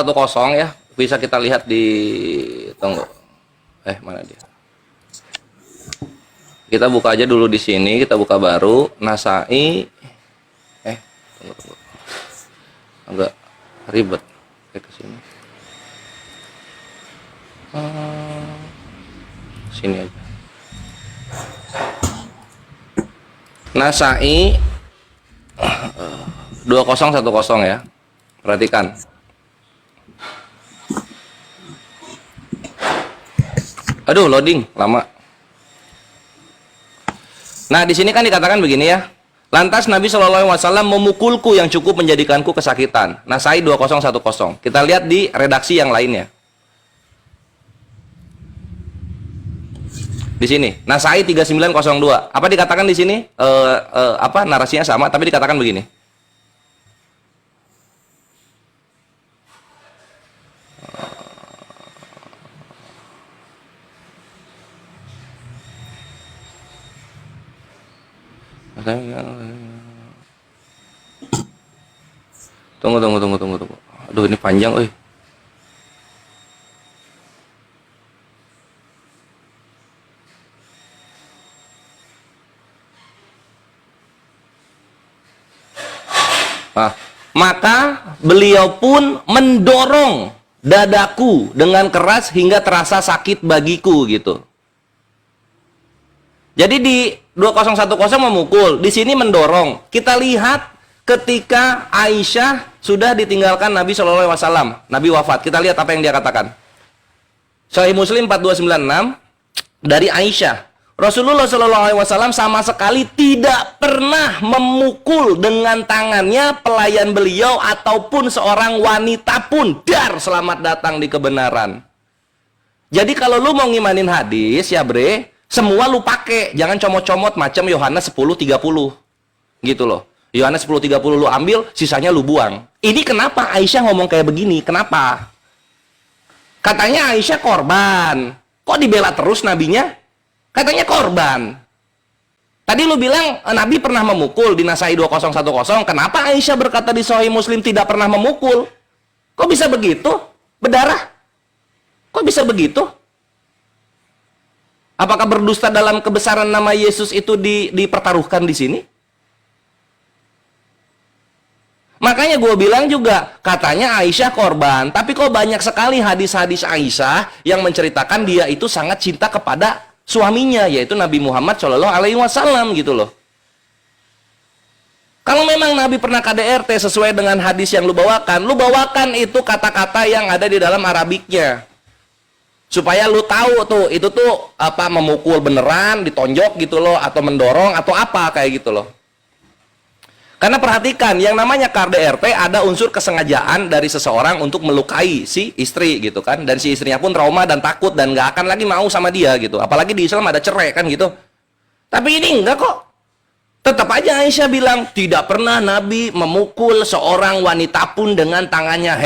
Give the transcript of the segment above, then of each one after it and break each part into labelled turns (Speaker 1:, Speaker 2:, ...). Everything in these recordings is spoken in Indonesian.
Speaker 1: 1-0 ya, bisa kita lihat di, tunggu, mana dia? Kita buka aja dulu di sini, kita buka baru Nasai, tunggu, agak ribet, ke sini, sini aja. Nasai 2010 ya, perhatikan. Aduh, loading lama. Nah, di sini kan dikatakan begini ya. Lantas Nabi Shallallahu Alaihi Wasallam memukulku yang cukup menjadikanku kesakitan. Nasai 2010. Kita lihat di redaksi yang lainnya. Di sini, Nasai 3902. Apa dikatakan di sini? Narasinya sama, tapi dikatakan begini. Tunggu. Aduh, ini panjang, Maka beliau pun mendorong dadaku dengan keras hingga terasa sakit bagiku gitu. Jadi di 2010 memukul, di sini mendorong. Kita lihat ketika Aisyah sudah ditinggalkan Nabi Shallallahu Alaihi Wasallam, Nabi wafat. Kita lihat apa yang dia katakan. Sahih Muslim 4296 dari Aisyah. Rasulullah Shallallahu Alaihi Wasallam sama sekali tidak pernah memukul dengan tangannya pelayan beliau ataupun seorang wanita pun. Dar, selamat datang di kebenaran. Jadi kalau lu mau ngimanin hadis ya bre, semua lu pakai, jangan comot-comot macam Yohanes 10:30 gitu loh. Yohanes 10:30 lu ambil, sisanya lu buang. Ini kenapa Aisyah ngomong kayak begini? Kenapa? Katanya Aisyah korban. Kok dibela terus nabinya? Katanya korban. Tadi lu bilang Nabi pernah memukul di Nasai 2010. Kenapa Aisyah berkata di Sahih Muslim tidak pernah memukul? Kok bisa begitu? Berdarah? Kok bisa begitu? Apakah berdusta dalam kebesaran nama Yesus itu dipertaruhkan di sini? Makanya gue bilang juga, katanya Aisyah korban, tapi kok banyak sekali hadis-hadis Aisyah yang menceritakan dia itu sangat cinta kepada suaminya, yaitu Nabi Muhammad Shallallahu Alaihi Wasallam gitu loh. Kalau memang Nabi pernah KDRT sesuai dengan hadis yang lu bawakan itu kata-kata yang ada di dalam Arabiknya. Supaya lu tahu tuh, itu tuh apa, memukul beneran, ditonjok gitu loh, atau mendorong, atau apa kayak gitu loh. Karena perhatikan, yang namanya KDRT ada unsur kesengajaan dari seseorang untuk melukai si istri gitu kan. Dan si istrinya pun trauma dan takut dan gak akan lagi mau sama dia gitu. Apalagi di Islam ada cerai kan gitu. Tapi ini enggak kok. Tetap aja Aisyah bilang, tidak pernah Nabi memukul seorang wanita pun dengan tangannya.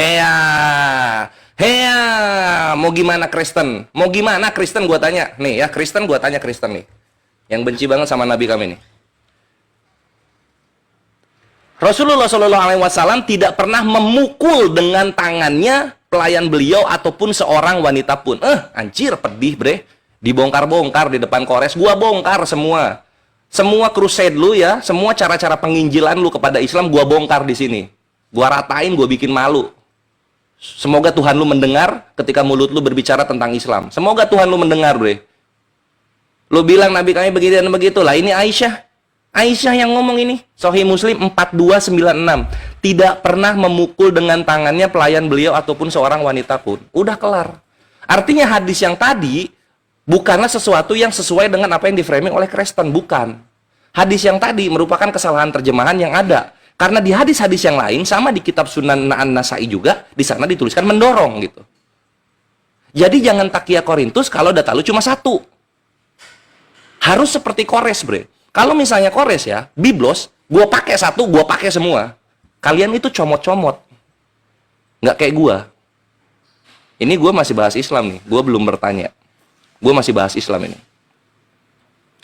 Speaker 1: Mau gimana Kristen? Mau gimana Kristen gua tanya. Nih ya, Kristen gua tanya Kristen nih. Yang benci banget sama Nabi kami nih. Rasulullah Shallallahu Alaihi Wasallam tidak pernah memukul dengan tangannya pelayan beliau ataupun seorang wanita pun. Anjir, pedih bre. Dibongkar-bongkar di depan Kores. Gua bongkar semua. Semua crusade lu ya, semua cara-cara penginjilan lu kepada Islam gua bongkar di sini. Gua ratain, gua bikin malu. Semoga Tuhan lu mendengar ketika mulut lu berbicara tentang Islam. Semoga Tuhan lu mendengar, bre. Lu bilang Nabi kami begini dan begitu. Lah ini Aisyah yang ngomong ini. Sahih Muslim 4296. Tidak pernah memukul dengan tangannya pelayan beliau ataupun seorang wanita pun. Udah kelar. Artinya hadis yang tadi bukanlah sesuatu yang sesuai dengan apa yang di-framing oleh Kristen. Bukan. Hadis yang tadi merupakan kesalahan terjemahan yang ada. Karena di hadis-hadis yang lain, sama di kitab Sunan An-Nasai juga, di sana dituliskan mendorong gitu. Jadi jangan takia Korintus kalau data lu cuma satu. Harus seperti Kores, bre. Kalau misalnya Kores ya, Biblos, gue pakai satu, gue pakai semua. Kalian itu comot-comot. Nggak kayak gue. Ini gue masih bahas Islam nih. Gue belum bertanya. Gue masih bahas Islam ini.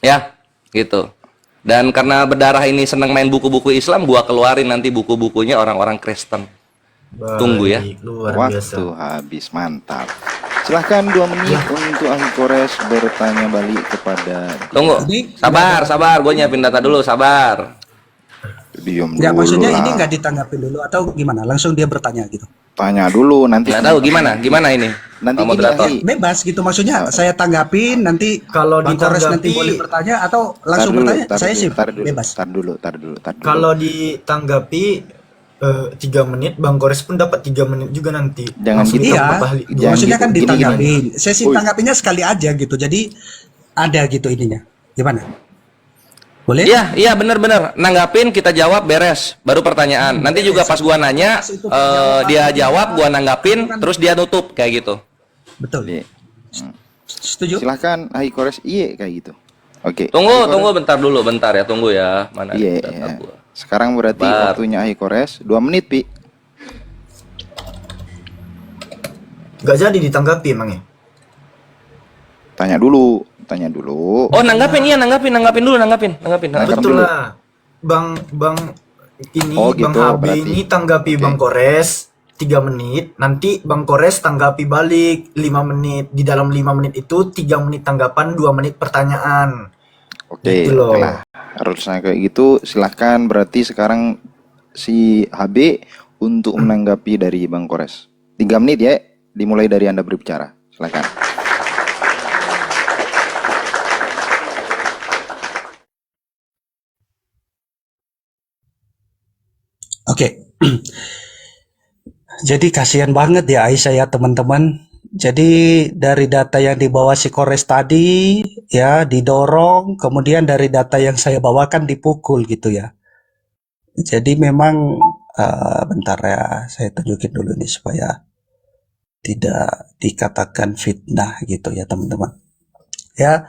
Speaker 1: Ya, gitu. Dan karena berdarah ini senang main buku-buku Islam, gue keluarin nanti buku-bukunya orang-orang Kristen. Tunggu ya.
Speaker 2: Baik, luar biasa.
Speaker 3: Waktu habis, mantap. Silahkan 2 menit untuk ahli Kores bertanya balik kepada
Speaker 1: Tunggu. Sabar, gue nyiapin data dulu, sabar.
Speaker 3: Diam
Speaker 4: Ya
Speaker 3: dulu
Speaker 4: maksudnya ini
Speaker 3: lah.
Speaker 4: nggak ditanggapi dulu atau gimana? Langsung dia bertanya gitu.
Speaker 3: Tanya dulu nanti.
Speaker 1: Nggak tahu gimana ini?
Speaker 3: Nanti
Speaker 1: Pak moderator.
Speaker 3: gini,
Speaker 4: Bebas gitu maksudnya. Saya tanggapin nanti
Speaker 2: Kalau
Speaker 4: Bang Kores nanti
Speaker 2: ditanggapi-
Speaker 4: boleh bertanya atau
Speaker 3: Tar
Speaker 4: langsung
Speaker 3: dulu,
Speaker 4: bertanya. Saya sih
Speaker 3: tar dulu,
Speaker 4: bebas.
Speaker 3: tar dulu.
Speaker 2: Kalau ditanggapi 3 menit, Bang Kores pun dapat 3 menit juga nanti.
Speaker 3: Jangan
Speaker 2: Langsung
Speaker 3: gitu.
Speaker 4: Iya,
Speaker 2: ditambah balik.
Speaker 3: Jangan
Speaker 4: maksudnya
Speaker 3: gitu.
Speaker 4: kan
Speaker 3: Gini,
Speaker 4: ditanggapin. Sesi
Speaker 3: Uy.
Speaker 4: tanggapinnya sekali aja gitu. Jadi ada gitu ininya. Gimana? Boleh?
Speaker 1: Iya bener. Nanggapin, kita jawab, beres. Baru pertanyaan. Nanti juga pas gua nanya, dia jawab, gua nanggapin, terus dia nutup kayak gitu.
Speaker 4: Betul.
Speaker 3: Iya.
Speaker 4: Setuju?
Speaker 3: Silahkan ahli Kores iya kayak gitu. Oke.
Speaker 1: Tunggu,
Speaker 3: ahli Kores,
Speaker 1: bentar dulu, ya. Tunggu ya. Mana
Speaker 3: Iya.
Speaker 1: data gua?
Speaker 3: Sekarang berarti
Speaker 1: Bar.
Speaker 3: waktunya ahli Kores 2 menit, Pi.
Speaker 2: Gak jadi ditanggapi emangnya.
Speaker 3: Tanya dulu.
Speaker 1: Oh, nanggapin dulu.
Speaker 3: Nanggap
Speaker 2: Betul
Speaker 3: dulu.
Speaker 2: lah. Bang ini
Speaker 3: Oh,
Speaker 2: Bang
Speaker 3: gitu,
Speaker 2: HB
Speaker 3: berarti.
Speaker 2: ini tanggapi
Speaker 3: Oke.
Speaker 2: Bang Kores 3 menit, nanti Bang Kores tanggapi balik 5 menit. Di dalam 5 menit itu 3 menit tanggapan, 2 menit pertanyaan.
Speaker 3: Oke,
Speaker 2: Gitu loh.
Speaker 3: nah, harusnya kayak gitu. Silahkan berarti sekarang si HB untuk menanggapi dari Bang Kores. 3 menit ya, dimulai dari Anda berbicara. Silahkan.
Speaker 4: Oke. Jadi kasihan banget ya Aisyah ya teman-teman. Jadi dari data yang dibawa si Kores tadi ya didorong, kemudian dari data yang saya bawakan dipukul gitu ya. Jadi memang bentar ya, saya tunjukin dulu nih supaya tidak dikatakan fitnah gitu ya teman-teman. Ya.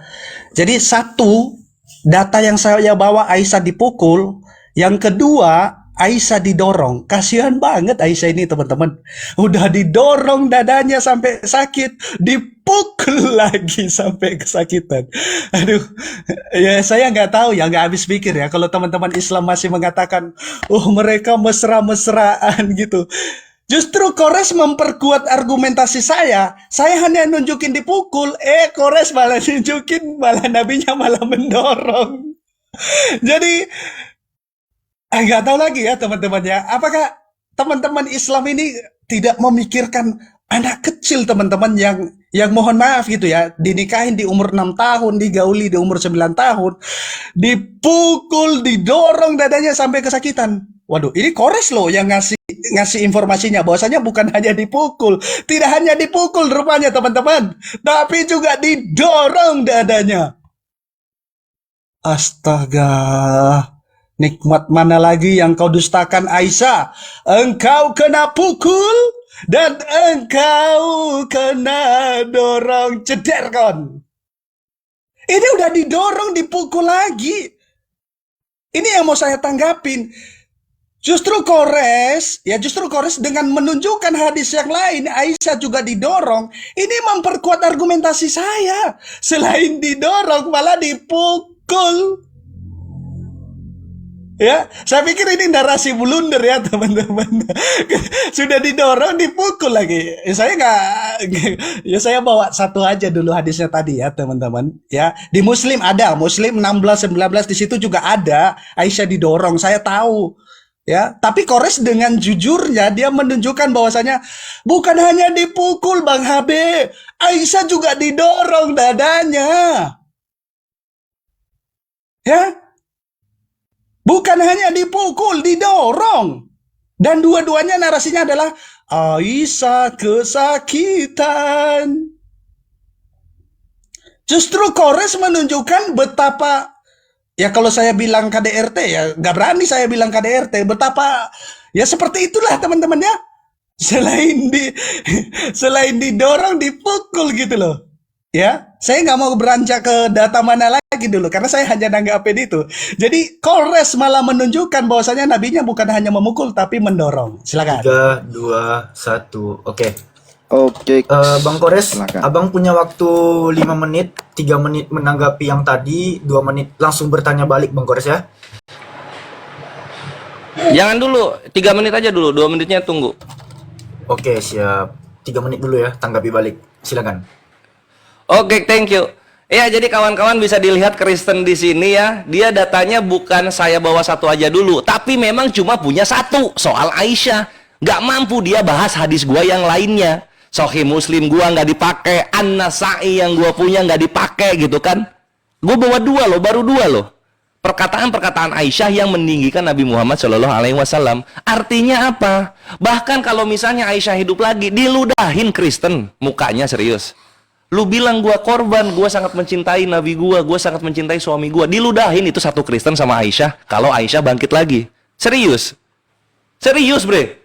Speaker 4: Jadi satu, data yang saya bawa Aisyah dipukul, yang kedua Aisyah didorong. Kasihan banget Aisyah ini teman-teman. Udah didorong dadanya sampai sakit, dipukul lagi sampai kesakitan. Aduh, ya saya nggak tahu ya, nggak habis pikir ya. Kalau teman-teman Islam masih mengatakan, oh mereka mesra-mesraan gitu. Justru Kores memperkuat argumentasi saya. Saya hanya nunjukin dipukul, Kores malah nunjukin, malah nabinya malah mendorong. Jadi nggak tahu lagi ya teman-teman ya. Apakah teman-teman Islam ini tidak memikirkan anak kecil teman-teman yang mohon maaf gitu ya, dinikahin di umur 6 tahun, digauli di umur 9 tahun, dipukul, didorong dadanya sampai kesakitan. Waduh, ini Kores loh yang ngasih informasinya bahwasanya bukan hanya dipukul, tidak hanya dipukul rupanya teman-teman, tapi juga didorong dadanya. Astaga. Nikmat mana lagi yang kau dustakan Aisyah? Engkau kena pukul dan engkau kena dorong, ceder kon. Ini udah didorong, dipukul lagi. Ini yang mau saya tanggapin. Justru Kores dengan menunjukkan hadis yang lain, Aisyah juga didorong. Ini memperkuat argumentasi saya. Selain didorong malah dipukul. Ya, saya pikir ini narasi blunder ya teman-teman. Sudah didorong, dipukul lagi. Saya bawa satu aja dulu hadisnya tadi ya teman-teman. Ya, di Muslim ada, Muslim 16-19 di situ juga ada Aisyah didorong. Saya tahu. Ya, tapi Kores dengan jujurnya dia menunjukkan bahwasanya bukan hanya dipukul Bang HB, Aisyah juga didorong dadanya. Ya. Bukan hanya dipukul, didorong. Dan dua-duanya narasinya adalah Aisyah kesakitan. Justru Kores menunjukkan betapa, ya kalau saya bilang KDRT ya, gak berani saya bilang KDRT, betapa, ya seperti itulah teman-teman ya. Selain didorong, dipukul gitu loh. Ya, saya nggak mau beranjak ke data mana lagi dulu, karena saya hanya nanggapin itu. Jadi Kores malah menunjukkan bahwasanya nabinya bukan hanya memukul, tapi mendorong. Silakan.
Speaker 2: 3, 2, 1. Oke.
Speaker 3: Oke,
Speaker 2: Bang Kores,
Speaker 3: silakan.
Speaker 2: Abang punya waktu 5 menit, 3 menit menanggapi yang tadi, 2 menit langsung bertanya balik Bang Kores ya.
Speaker 1: Jangan dulu, 3 menit aja dulu, 2 menitnya tunggu.
Speaker 2: Oke, siap. 3 menit dulu ya, tanggapi balik. Silakan.
Speaker 1: Oke, thank you. Ya, jadi kawan-kawan bisa dilihat Kristen di sini ya. Dia datanya bukan saya bawa satu aja dulu, tapi memang cuma punya satu soal Aisyah. Nggak mampu dia bahas hadis gua yang lainnya. Sahih Muslim gua nggak dipakai, An-Nasa'i yang gua punya nggak dipakai gitu kan. Gua bawa dua loh, baru dua loh. Perkataan-perkataan Aisyah yang meninggikan Nabi Muhammad Shallallahu Alaihi Wasallam. Artinya apa? Bahkan kalau misalnya Aisyah hidup lagi, diludahin Kristen, mukanya serius. Lu bilang gua korban, gua sangat mencintai Nabi gua sangat mencintai suami gua. Diludahin itu satu Kristen sama Aisyah. Kalau Aisyah bangkit lagi, serius, serius bre.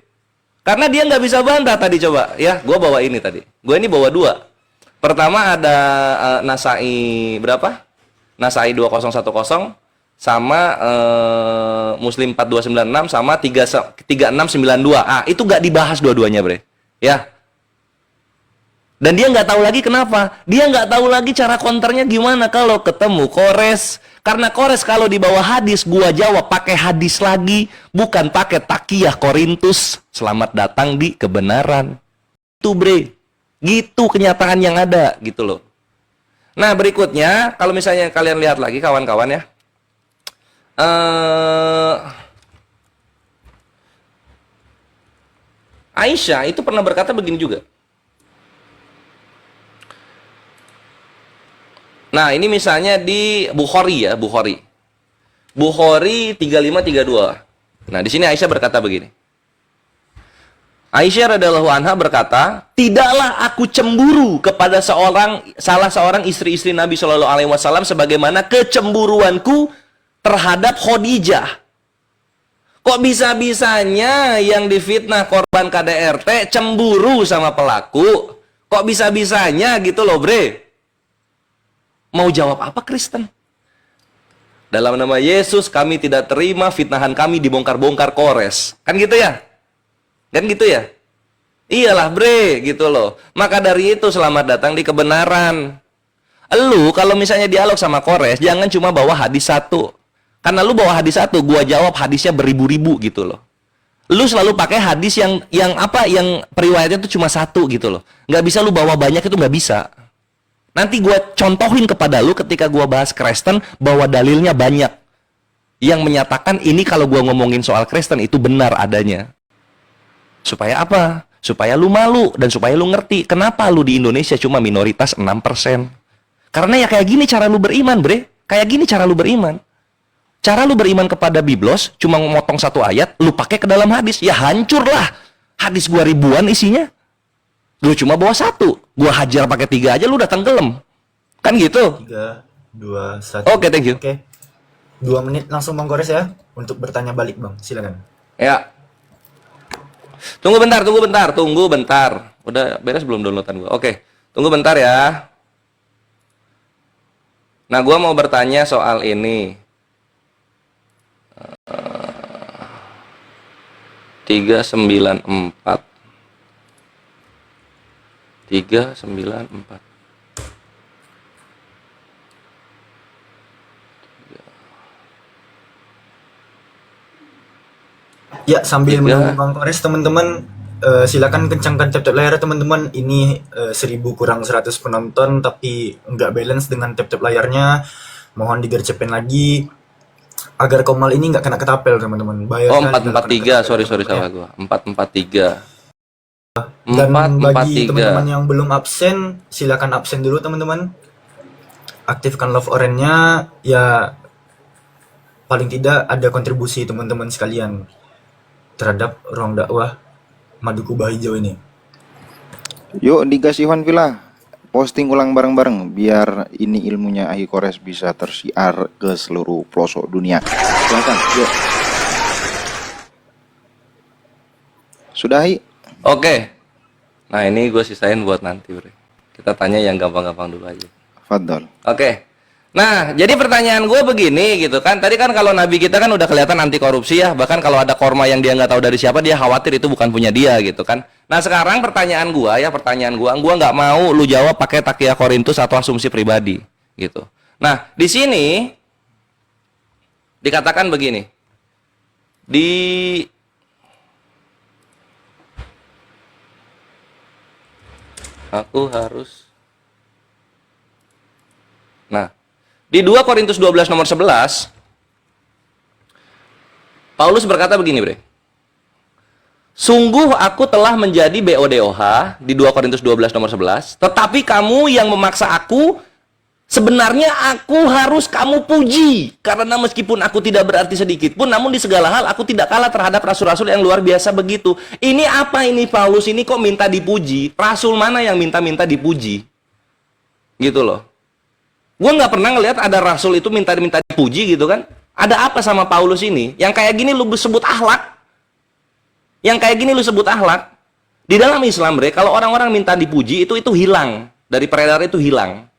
Speaker 1: Karena dia nggak bisa bantah tadi coba, ya. Gua bawa ini tadi. Gua ini bawa dua. Pertama ada Nasai berapa? Nasai 2010 sama Muslim 4296 sama 3692. Ah, itu gak dibahas dua-duanya, bre. Ya. Dan dia nggak tahu lagi kenapa. Dia nggak tahu lagi cara counternya gimana kalau ketemu Kores. Karena Kores kalau di bawah hadis, gua jawab pakai hadis lagi, bukan pakai takiyah Korintus. Selamat datang di kebenaran. Itu, bre. Gitu kenyataan yang ada, gitu loh. Nah, berikutnya, kalau misalnya kalian lihat lagi kawan-kawan ya. Aisyah itu pernah berkata begini juga. Nah, ini misalnya di Bukhari ya, Bukhari 3532. Nah, di sini Aisyah berkata begini. Aisyah radhiyallahu anha berkata, "Tidaklah aku cemburu kepada salah seorang istri-istri Nabi Shallallahu alaihi wasallam sebagaimana kecemburuanku terhadap Khadijah." Kok bisa-bisanya yang difitnah korban KDRT cemburu sama pelaku? Kok bisa-bisanya gitu loh, bre? Mau jawab apa Kristen? Dalam nama Yesus kami tidak terima fitnahan kami dibongkar-bongkar Kores. Kan gitu ya? Kan gitu ya? Iyalah bre, gitu loh. Maka dari itu selamat datang di kebenaran. Lu kalau misalnya dialog sama Kores, jangan cuma bawa hadis satu. Karena lu bawa hadis satu, gua jawab hadisnya beribu-ribu gitu loh. Lu selalu pakai hadis yang periwayatnya itu cuma satu gitu loh. Nggak bisa lu bawa banyak, itu nggak bisa. Nanti gue contohin kepada lu ketika gue bahas Kristen bahwa dalilnya banyak yang menyatakan ini kalau gue ngomongin soal Kristen itu benar adanya. Supaya apa? Supaya lu malu dan supaya lu ngerti kenapa lu di Indonesia cuma minoritas 6%. Karena ya kayak gini cara lu beriman, bre. Kayak gini cara lu beriman. Cara lu beriman kepada Biblos cuma memotong satu ayat, lu pakai ke dalam hadis, ya hancurlah. Hadis gua ribuan isinya. Lu cuma bawa satu, gua hajar pakai 3 aja lu udah tenggelam. Kan gitu?
Speaker 2: 3, 2, 1.
Speaker 1: Oke, thank you.
Speaker 2: Oke. 2 menit langsung Bang Kores ya untuk bertanya balik, Bang. Silakan.
Speaker 1: Ya. Tunggu bentar. Udah beres belum downloadan gua? Oke. Tunggu bentar ya. Nah, gua mau bertanya soal ini. 394 394.
Speaker 2: Ya, sambil
Speaker 1: 3.
Speaker 2: menunggu Bang Kores, teman-teman, silakan kencangkan tap-tap layar teman-teman. Ini 1000 kurang 100 penonton tapi nggak balance dengan tap-tap layarnya. Mohon digercepin lagi agar Komal ini nggak kena ketapel, teman-teman. Bayar
Speaker 1: Oh,
Speaker 2: sekali kalau kena
Speaker 1: 443.
Speaker 2: ketapel,
Speaker 1: Sorry salah gua. 443.
Speaker 2: Dan bagi
Speaker 1: 443.
Speaker 2: teman-teman yang belum absen, silakan absen dulu teman-teman. Aktifkan love orange-nya, ya paling tidak ada kontribusi teman-teman sekalian terhadap ruang dakwah Madu Kubah Hijau ini.
Speaker 3: Yuk digas Ivan Villa, posting ulang bareng-bareng biar ini ilmunya Ahi Kores bisa tersiar ke seluruh pelosok dunia. Silakan, yuk. Sudah, Ahi?
Speaker 1: Oke. Nah, ini gue sisain buat nanti, Bre. Kita tanya yang gampang-gampang dulu aja.
Speaker 3: Fadol.
Speaker 1: Oke. Nah, jadi pertanyaan gue begini gitu kan. Tadi kan kalau Nabi kita kan udah kelihatan anti korupsi ya. Bahkan kalau ada korma yang dia nggak tahu dari siapa, dia khawatir itu bukan punya dia gitu kan. Nah, sekarang pertanyaan gue nggak mau lu jawab pakai takiyah Korintus atau asumsi pribadi gitu. Nah, di sini dikatakan begini. Aku harus. Nah, di 2 Korintus 12 nomor 11, Paulus berkata begini, Bre. Sungguh aku telah menjadi BODOH di 2 Korintus 12 nomor 11, tetapi kamu yang memaksa aku, sebenarnya aku harus kamu puji. Karena meskipun aku tidak berarti sedikit pun, namun di segala hal aku tidak kalah terhadap rasul-rasul yang luar biasa begitu. Ini apa ini Paulus ini kok minta dipuji? Rasul mana yang minta-minta dipuji? Gitu loh. Gue nggak pernah ngelihat ada rasul itu minta-minta dipuji gitu kan. Ada apa sama Paulus ini? Yang kayak gini lu sebut akhlak? Yang kayak gini lu sebut akhlak? Di dalam Islam, Bre, kalau orang-orang minta dipuji itu hilang. Dari peredaran itu hilang.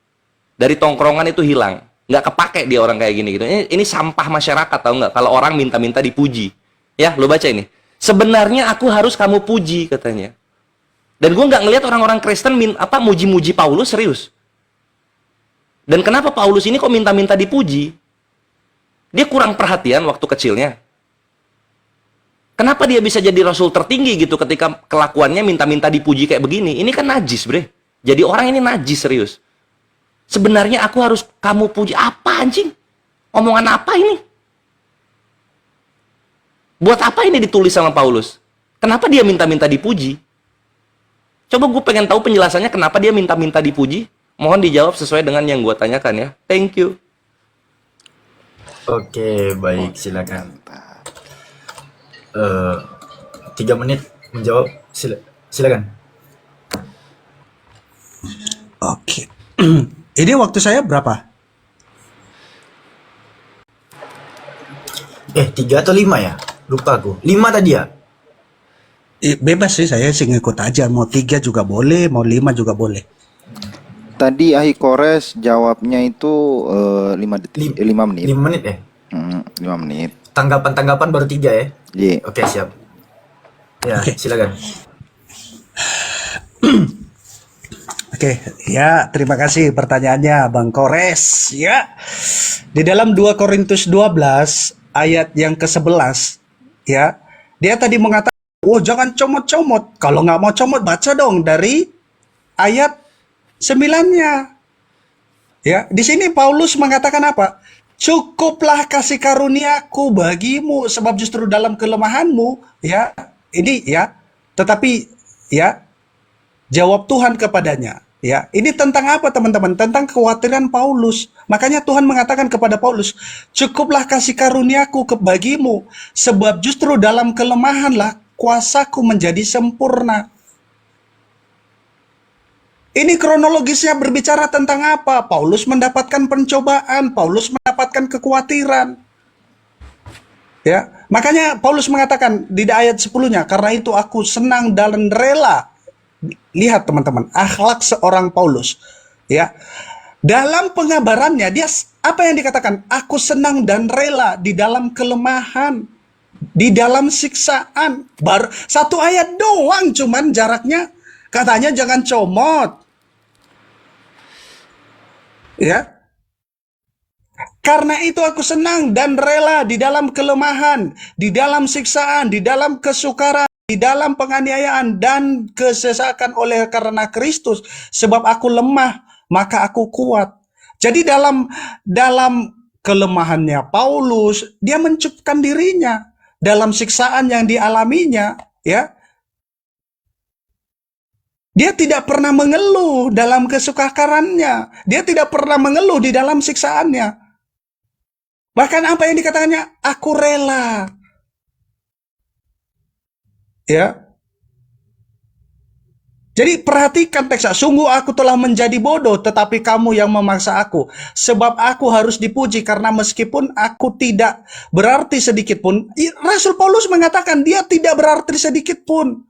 Speaker 1: Dari tongkrongan itu hilang. Nggak kepake dia orang kayak gini gitu. Ini sampah masyarakat, tahu nggak? Kalau orang minta-minta dipuji. Ya, lu baca ini. Sebenarnya aku harus kamu puji, katanya. Dan gue nggak ngelihat orang-orang Kristen muji-muji Paulus serius. Dan kenapa Paulus ini kok minta-minta dipuji? Dia kurang perhatian waktu kecilnya. Kenapa dia bisa jadi rasul tertinggi gitu ketika kelakuannya minta-minta dipuji kayak begini? Ini kan najis, Bre. Jadi orang ini najis serius. Sebenarnya aku harus kamu puji. Apa anjing? Omongan apa ini? Buat apa ini ditulis sama Paulus? Kenapa dia minta-minta dipuji? Coba gue pengen tahu penjelasannya kenapa dia minta-minta dipuji. Mohon dijawab sesuai dengan yang gue tanyakan ya. Thank you.
Speaker 2: Oke, baik, silakan. 3 menit menjawab, silakan.
Speaker 4: Oke. Ini waktu saya berapa?
Speaker 2: 3 atau 5 ya? Lupa aku. 5 tadi ya?
Speaker 4: Bebas sih, saya sih ngikut aja. Mau 3 juga boleh, mau 5 juga boleh.
Speaker 3: Tadi Ahi Kores jawabnya itu 5 detik, 5 menit.
Speaker 2: 5 menit ya?
Speaker 3: 5 menit.
Speaker 2: Tanggapan baru 3 ya?
Speaker 3: Iya.
Speaker 2: Oke, siap. Ya,
Speaker 4: Oke.
Speaker 2: silakan.
Speaker 4: Oke, ya terima kasih pertanyaannya Bang Kores. Ya, di dalam 2 Korintus 12 ayat yang ke-11, ya, dia tadi mengatakan, oh jangan comot-comot. Kalau nggak mau comot, baca dong dari ayat 9-nya. Ya, di sini Paulus mengatakan apa? Cukuplah kasih karuniaku bagimu, sebab justru dalam kelemahanmu, ya, ini ya, tetapi ya, jawab Tuhan kepadanya. Ya, ini tentang apa teman-teman? Tentang kekhawatiran Paulus. Makanya Tuhan mengatakan kepada Paulus, cukuplah kasih karuniaku bagimu, sebab justru dalam kelemahanlah kuasaku menjadi sempurna. Ini kronologisnya berbicara tentang apa? Paulus mendapatkan pencobaan, Paulus mendapatkan kekhawatiran. Ya, makanya Paulus mengatakan di ayat 10-nya, karena itu aku senang dan rela. Lihat teman-teman, akhlak seorang Paulus. Ya, dalam pengabarannya dia apa yang dikatakan? Aku senang dan rela di dalam kelemahan, di dalam siksaan. Satu ayat doang, cuman jaraknya katanya jangan comot. Ya, karena itu aku senang dan rela di dalam kelemahan, di dalam siksaan, di dalam kesukaran, di dalam penganiayaan dan kesesakan oleh karena Kristus. Sebab aku lemah, maka aku kuat. Jadi dalam kelemahannya Paulus, dia mencukupkan dirinya. Dalam siksaan yang dialaminya, ya, dia tidak pernah mengeluh dalam kesukarannya. Dia tidak pernah mengeluh di dalam siksaannya. Bahkan apa yang dikatakannya? Aku rela. Ya. Jadi perhatikan teksnya. Sungguh aku telah menjadi bodoh, tetapi kamu yang memaksa aku. Sebab aku harus dipuji, karena meskipun aku tidak berarti sedikit pun. Rasul Paulus mengatakan dia tidak berarti sedikit pun.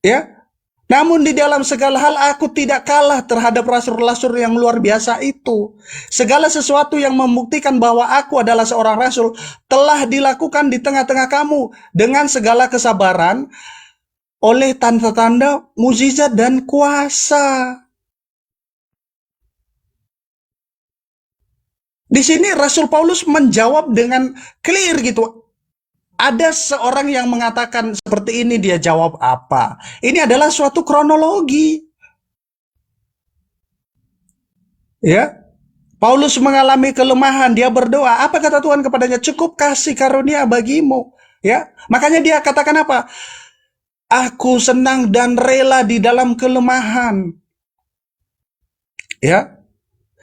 Speaker 4: Ya, namun di dalam segala hal aku tidak kalah terhadap rasul-rasul yang luar biasa itu. Segala sesuatu yang membuktikan bahwa aku adalah seorang rasul telah dilakukan di tengah-tengah kamu dengan segala kesabaran oleh tanda-tanda, mukjizat dan kuasa. Di sini Rasul Paulus menjawab dengan clear gitu. Ada seorang yang mengatakan seperti ini, dia jawab apa? Ini adalah suatu kronologi. Ya, Paulus mengalami kelemahan, dia berdoa. Apa kata Tuhan kepadanya? Cukup kasih karunia bagimu. Ya, makanya dia katakan apa? Aku senang dan rela di dalam kelemahan. Ya,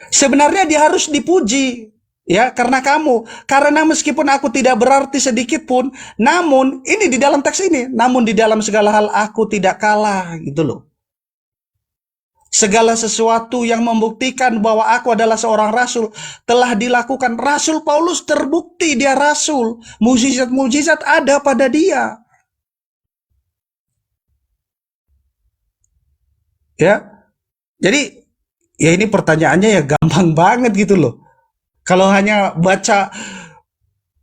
Speaker 4: sebenarnya dia harus dipuji. Ya, karena meskipun aku tidak berarti sedikit pun, namun ini di dalam teks ini, namun di dalam segala hal aku tidak kalah, gitu loh. Segala sesuatu yang membuktikan bahwa aku adalah seorang rasul telah dilakukan. Rasul Paulus terbukti dia rasul. Mujizat-mujizat ada pada dia. Ya. Jadi ya ini pertanyaannya ya gampang banget gitu loh. Kalau hanya baca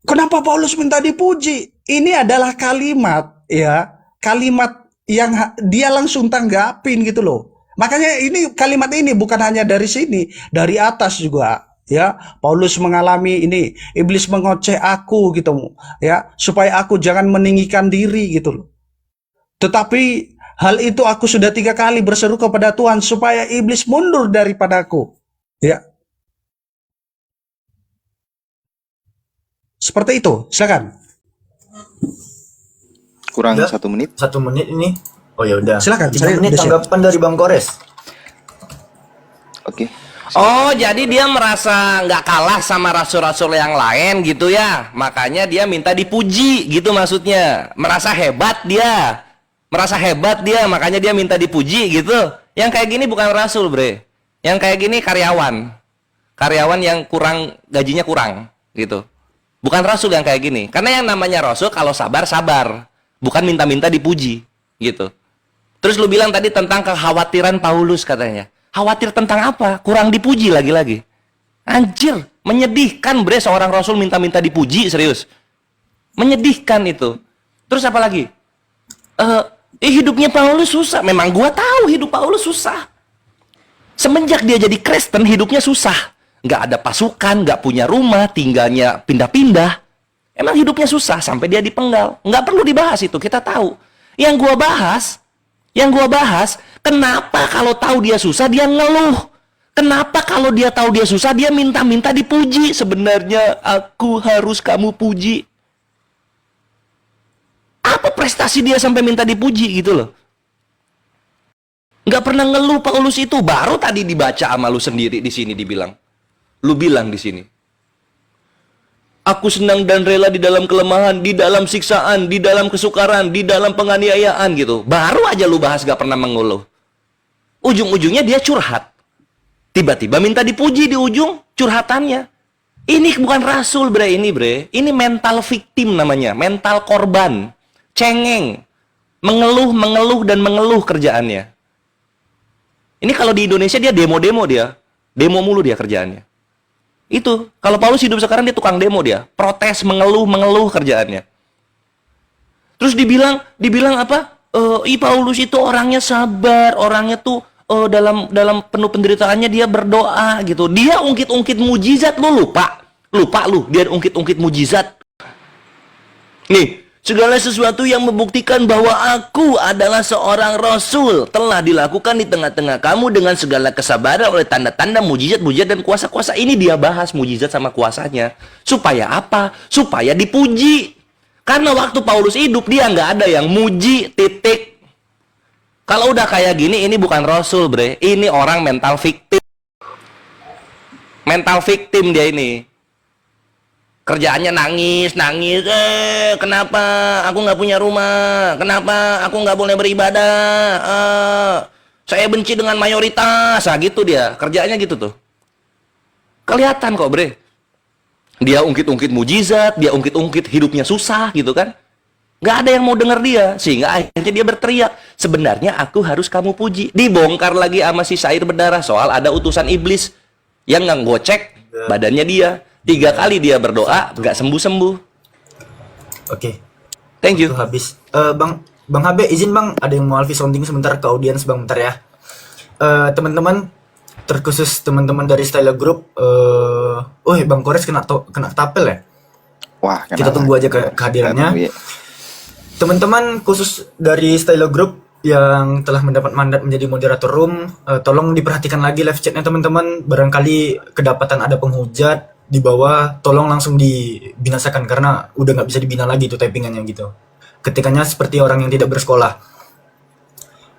Speaker 4: kenapa Paulus minta dipuji? Ini adalah kalimat ya, kalimat yang dia langsung tanggapin gitu loh. Makanya ini kalimat ini bukan hanya dari sini, dari atas juga ya. Paulus mengalami ini, iblis mengoceh aku gitu ya, supaya aku jangan meninggikan diri gitu loh. Tetapi hal itu aku sudah 3 kali berseru kepada Tuhan supaya iblis mundur daripadaku. Ya. Seperti itu, silakan.
Speaker 3: Kurang
Speaker 2: Udah,
Speaker 3: 1 menit.
Speaker 2: 1 menit ini. Oh ya udah.
Speaker 4: Silakan,
Speaker 2: 3
Speaker 4: saya
Speaker 2: menit
Speaker 4: udah siap.
Speaker 2: tanggapan dari Bang Kores.
Speaker 3: Oke.
Speaker 1: Oh, jadi dia merasa nggak kalah sama rasul-rasul yang lain gitu ya. Makanya dia minta dipuji gitu maksudnya. Merasa hebat dia. Merasa hebat dia, makanya dia minta dipuji gitu. Yang kayak gini bukan rasul, bre. Yang kayak gini karyawan. Karyawan yang gajinya kurang gitu. Bukan rasul yang kayak gini. Karena yang namanya rasul kalau sabar, sabar. Bukan minta-minta dipuji gitu. Terus lu bilang tadi tentang kekhawatiran Paulus katanya. Khawatir tentang apa? Kurang dipuji lagi-lagi. Anjir, menyedihkan bre seorang rasul minta-minta dipuji, serius. Menyedihkan itu. Terus apa lagi? Hidupnya Paulus susah. Memang gua tahu hidup Paulus susah. Semenjak dia jadi Kristen, hidupnya susah. Nggak ada pasukan, nggak punya rumah, tinggalnya pindah-pindah. Emang hidupnya susah sampai dia dipenggal. Nggak perlu dibahas itu, kita tahu. Yang gua bahas, kenapa kalau tahu dia susah dia ngeluh? Kenapa kalau dia tahu dia susah dia minta-minta dipuji? Sebenarnya aku harus kamu puji. Apa prestasi dia sampai minta dipuji gitu loh? Nggak pernah ngeluh Paulus itu. Baru tadi dibaca sama lu sendiri di sini dibilang. Lu bilang di sini. Aku senang dan rela di dalam kelemahan, di dalam siksaan, di dalam kesukaran, di dalam penganiayaan gitu. Baru aja lu bahas gak pernah mengeluh. Ujung-ujungnya dia curhat. Tiba-tiba minta dipuji di ujung curhatannya. Ini bukan rasul bre, ini bre. Ini mental victim namanya, mental korban. Cengeng. Mengeluh dan mengeluh kerjaannya. Ini kalau di Indonesia dia demo-demo dia. Demo mulu dia kerjaannya. Itu, kalau Paulus hidup sekarang dia tukang demo dia. Protes, mengeluh kerjaannya. Terus dibilang apa? Paulus itu orangnya sabar, orangnya tuh dalam penuh penderitaannya dia berdoa gitu. Dia ungkit-ungkit mujizat, lu lupa lu, dia ungkit-ungkit mujizat. Nih, segala sesuatu yang membuktikan bahwa aku adalah seorang rasul telah dilakukan di tengah-tengah kamu dengan segala kesabaran oleh tanda-tanda mujizat dan kuasa-kuasa. Ini dia bahas mujizat sama kuasanya. Supaya apa? Supaya dipuji. Karena waktu Paulus hidup dia nggak ada yang muji, titik. Kalau udah kayak gini ini bukan rasul bre. Ini orang mental victim. Mental victim dia ini. Kerjaannya nangis, kenapa aku nggak punya rumah, kenapa aku nggak boleh beribadah, saya benci dengan mayoritas, nah gitu dia, kerjaannya gitu tuh. Kelihatan kok bre, dia ungkit-ungkit mujizat, dia ungkit-ungkit hidupnya susah gitu kan, nggak ada yang mau denger dia, sehingga akhirnya dia berteriak, sebenarnya aku harus kamu puji. Dibongkar lagi sama si Sair berdarah soal ada utusan iblis yang nggak gocek badannya dia. 3 kali dia berdoa, nggak sembuh-sembuh.
Speaker 2: Oke.
Speaker 1: Thank you.
Speaker 2: Itu habis. Bang Habe, izin Bang, ada yang mau Alfi sounding sebentar ke audiens Bang, bentar ya. Teman-teman, terkhusus teman-teman dari Style Group, Bang Kores kena tapel ya?
Speaker 3: Wah,
Speaker 2: Kita
Speaker 3: kenapa?
Speaker 2: tunggu aja kehadirannya.
Speaker 3: Iya.
Speaker 2: Teman-teman khusus dari Stylo Group yang telah mendapat mandat menjadi moderator room, tolong diperhatikan lagi live chatnya teman-teman. Barangkali kedapatan ada penghujat di bawah, tolong langsung dibinasakan karena udah nggak bisa dibina lagi itu typingannya gitu. Ketikanya seperti orang yang tidak bersekolah.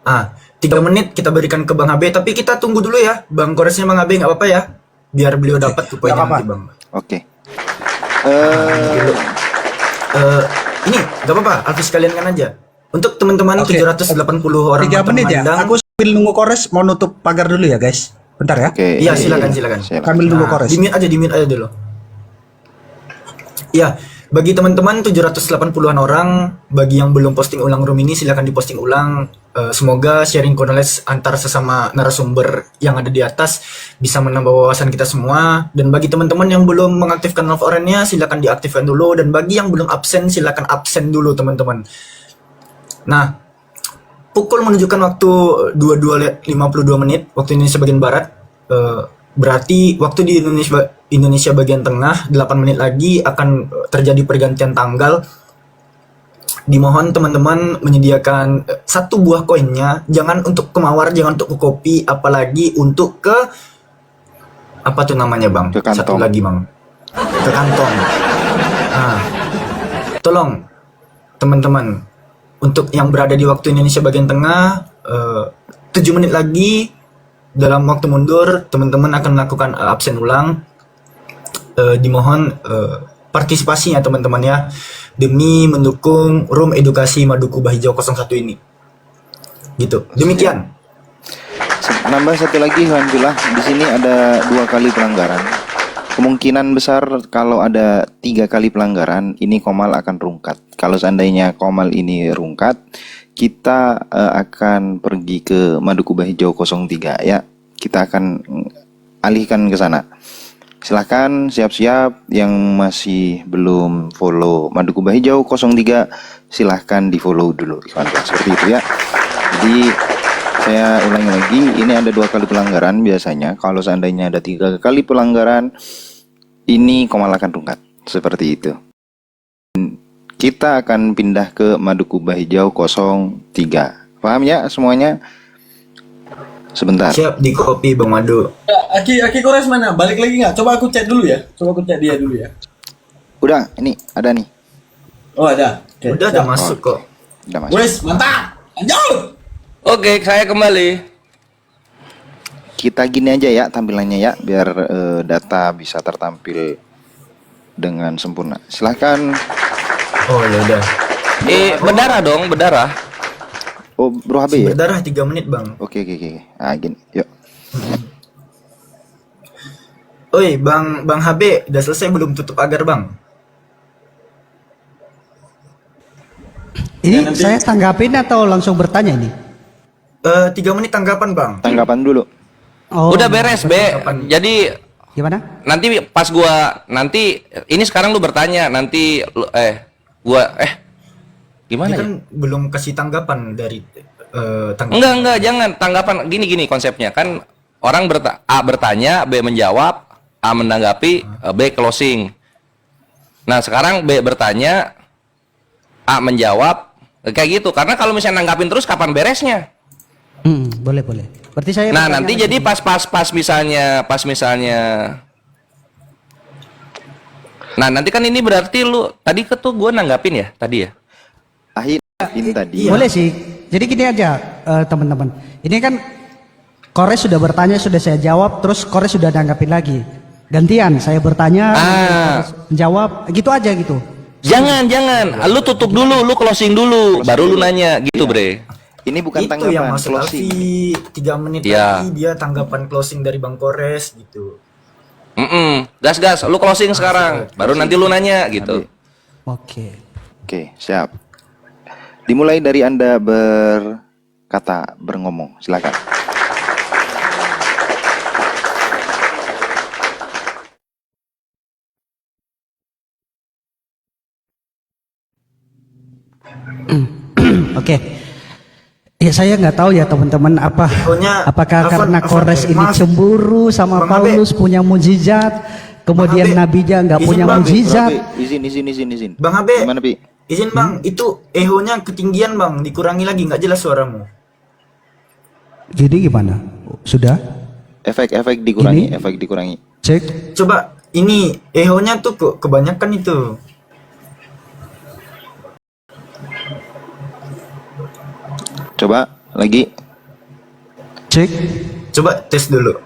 Speaker 2: 3 menit kita berikan ke Bang Abe, tapi kita tunggu dulu ya, Bang Koresnya Bang Abe nggak apa-apa ya, biar beliau dapat tuh poinnya
Speaker 4: apa-apa.
Speaker 2: nanti Bang.
Speaker 3: Oke.
Speaker 2: Ini nggak apa-apa, Alfi sekalian kan aja. Untuk teman-teman
Speaker 4: Oke.
Speaker 2: 780 orang
Speaker 4: 3
Speaker 2: nonton
Speaker 4: menit ya.
Speaker 2: memandang.
Speaker 4: Aku sambil nunggu Kores mau nutup pagar dulu ya guys. Bentar ya.
Speaker 3: Oke.
Speaker 2: Iya, silakan.
Speaker 4: Sambil nunggu Kores.
Speaker 2: Di mute aja dulu. Ya, bagi teman-teman 780-an orang, bagi yang belum posting ulang room ini silakan diposting ulang. Semoga sharing knowledge antar sesama narasumber yang ada di atas bisa menambah wawasan kita semua. Dan bagi teman-teman yang belum mengaktifkan love orange-nya silakan diaktifkan dulu, dan bagi yang belum absen silakan absen dulu teman-teman. Nah, pukul menunjukkan waktu 22.52 menit waktu Indonesia bagian barat. Berarti waktu di Indonesia bagian tengah 8 menit lagi akan terjadi pergantian tanggal. Dimohon teman-teman menyediakan 1 buah koinnya, jangan untuk ke mawar, jangan untuk ke kopi, apalagi untuk ke apa tuh namanya Bang?
Speaker 3: Ke kantong.
Speaker 2: Satu lagi Bang. Ke kantong. Tolong teman-teman, untuk yang berada di waktu Indonesia bagian tengah, 7 menit lagi dalam waktu mundur teman-teman akan melakukan absen ulang. Dimohon partisipasinya teman-teman ya, demi mendukung room edukasi Madukubah Hijau 01 ini. Gitu. Demikian.
Speaker 3: Nambah satu lagi, alhamdulillah di sini ada 2 kali pelanggaran. Kemungkinan besar kalau ada 3 kali pelanggaran ini Komal akan rungkat. Kalau seandainya Komal ini rungkat, kita akan pergi ke Madukubah Hijau 03 ya. Kita akan alihkan ke sana. Silahkan siap-siap yang masih belum follow Madukubah Hijau 03, silahkan di follow dulu seperti itu ya. Jadi saya ulangi lagi, ini ada 2 kali pelanggaran biasanya. Kalau seandainya ada 3 kali pelanggaran, ini Komal akan rungkat seperti itu. Kita akan pindah ke Madukubah Hijau 03. Paham ya semuanya? Sebentar.
Speaker 2: Siap di copy Bang Madu.
Speaker 5: Aki Kores mana? Balik lagi nggak? Coba aku chat dulu ya. Coba aku chat dia dulu ya.
Speaker 3: Udah, ini ada nih.
Speaker 5: Oh ada. Oke,
Speaker 2: Udah
Speaker 5: siap.
Speaker 2: masuk kok.
Speaker 3: Udah masuk.
Speaker 5: Wes mantap. Lanjut.
Speaker 1: Oke, saya kembali.
Speaker 3: Kita gini aja ya tampilannya ya, biar data bisa tertampil dengan sempurna. Silahkan.
Speaker 2: Oh ya udah.
Speaker 1: Berdarah dong, berdarah.
Speaker 3: Oh, Bro HB ya?
Speaker 2: Berdarah 3 menit Bang.
Speaker 3: Oke. Ah, gini. Yuk.
Speaker 2: Oi Bang HB, udah selesai belum tutup pagar Bang?
Speaker 4: Ini saya tanggapin atau langsung bertanya ini?
Speaker 2: 3 menit tanggapan Bang.
Speaker 3: Tanggapan dulu.
Speaker 4: Oh,
Speaker 1: Udah beres, Be. Jadi
Speaker 4: gimana?
Speaker 1: nanti pas gua ini sekarang lu bertanya, nanti gua gimana
Speaker 2: Ini
Speaker 1: ya?
Speaker 2: kan belum kasih tanggapan dari tanggapan.
Speaker 1: Enggak, jangan tanggapan gini konsepnya kan orang A bertanya, B menjawab, A menanggapi, B closing. Nah, sekarang B bertanya, A menjawab, kayak gitu. Karena kalau misalnya nanggapin terus kapan beresnya?
Speaker 4: Boleh. Berarti saya
Speaker 1: Nah,
Speaker 4: bertanya
Speaker 1: nanti
Speaker 4: lagi.
Speaker 1: jadi pas misalnya Nah, nanti kan ini berarti lu tadi tuh gua nanggapin ya tadi ya.
Speaker 3: Akhirnya tadi.
Speaker 4: Boleh sih. Jadi gini aja teman-teman. Ini kan Kores sudah bertanya, sudah saya jawab, terus Kores sudah nanggapin lagi. Gantian, saya bertanya, Kores menjawab, gitu aja gitu.
Speaker 1: Jangan. Lu tutup dulu, lu closing dulu, baru lu nanya gitu, Bre.
Speaker 3: Ini bukan
Speaker 2: Itu
Speaker 3: tanggapan,
Speaker 2: yang maksud
Speaker 3: closing.
Speaker 2: Alfi, 3 menit
Speaker 1: Iya.
Speaker 2: lagi dia tanggapan closing dari Bang Kores gitu.
Speaker 1: Gas, lu closing sekarang, baru nanti lu nanya gitu.
Speaker 4: Oke.
Speaker 3: Oke, siap. Dimulai dari Anda berngomong, silakan.
Speaker 4: Oke. Ya saya nggak tahu ya teman-teman apakah
Speaker 2: Afwan,
Speaker 4: karena Kores ini
Speaker 2: Mas,
Speaker 4: cemburu sama
Speaker 2: Bang Abe.
Speaker 4: Paulus punya mujizat, kemudian
Speaker 2: Bang Abe,
Speaker 4: nabinya nggak
Speaker 2: izin
Speaker 4: punya
Speaker 2: Bang Abe.
Speaker 4: mukjizat.
Speaker 3: Izin.
Speaker 2: Bang Abe,
Speaker 3: Gimana, Pi?
Speaker 2: izin Bang, itu ehonya ketinggian Bang, dikurangi lagi, nggak jelas suaramu.
Speaker 4: Jadi gimana? Sudah?
Speaker 3: Efek dikurangi,
Speaker 4: Ini?
Speaker 3: efek dikurangi.
Speaker 2: Cek. Coba, ini ehonya tuh kok kebanyakan itu.
Speaker 3: Coba lagi.
Speaker 4: Cek,
Speaker 2: Coba tes dulu.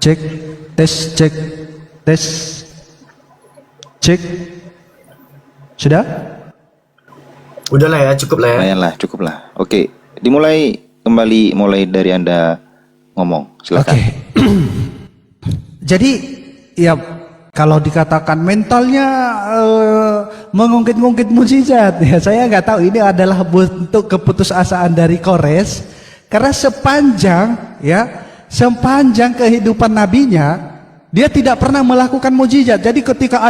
Speaker 4: cek, tes, cek. Sudah?
Speaker 2: Udahlah ya, cukup lah ya.
Speaker 3: Lumayan lah, cukup lah. Oke, mulai dari Anda ngomong. Silakan.
Speaker 4: Oke. Jadi ya kalau dikatakan mentalnya mengungkit-ungkit mukjizat, ya saya nggak tahu ini adalah bentuk keputusasaan dari Kores karena sepanjang kehidupan nabinya dia tidak pernah melakukan mukjizat. Jadi ketika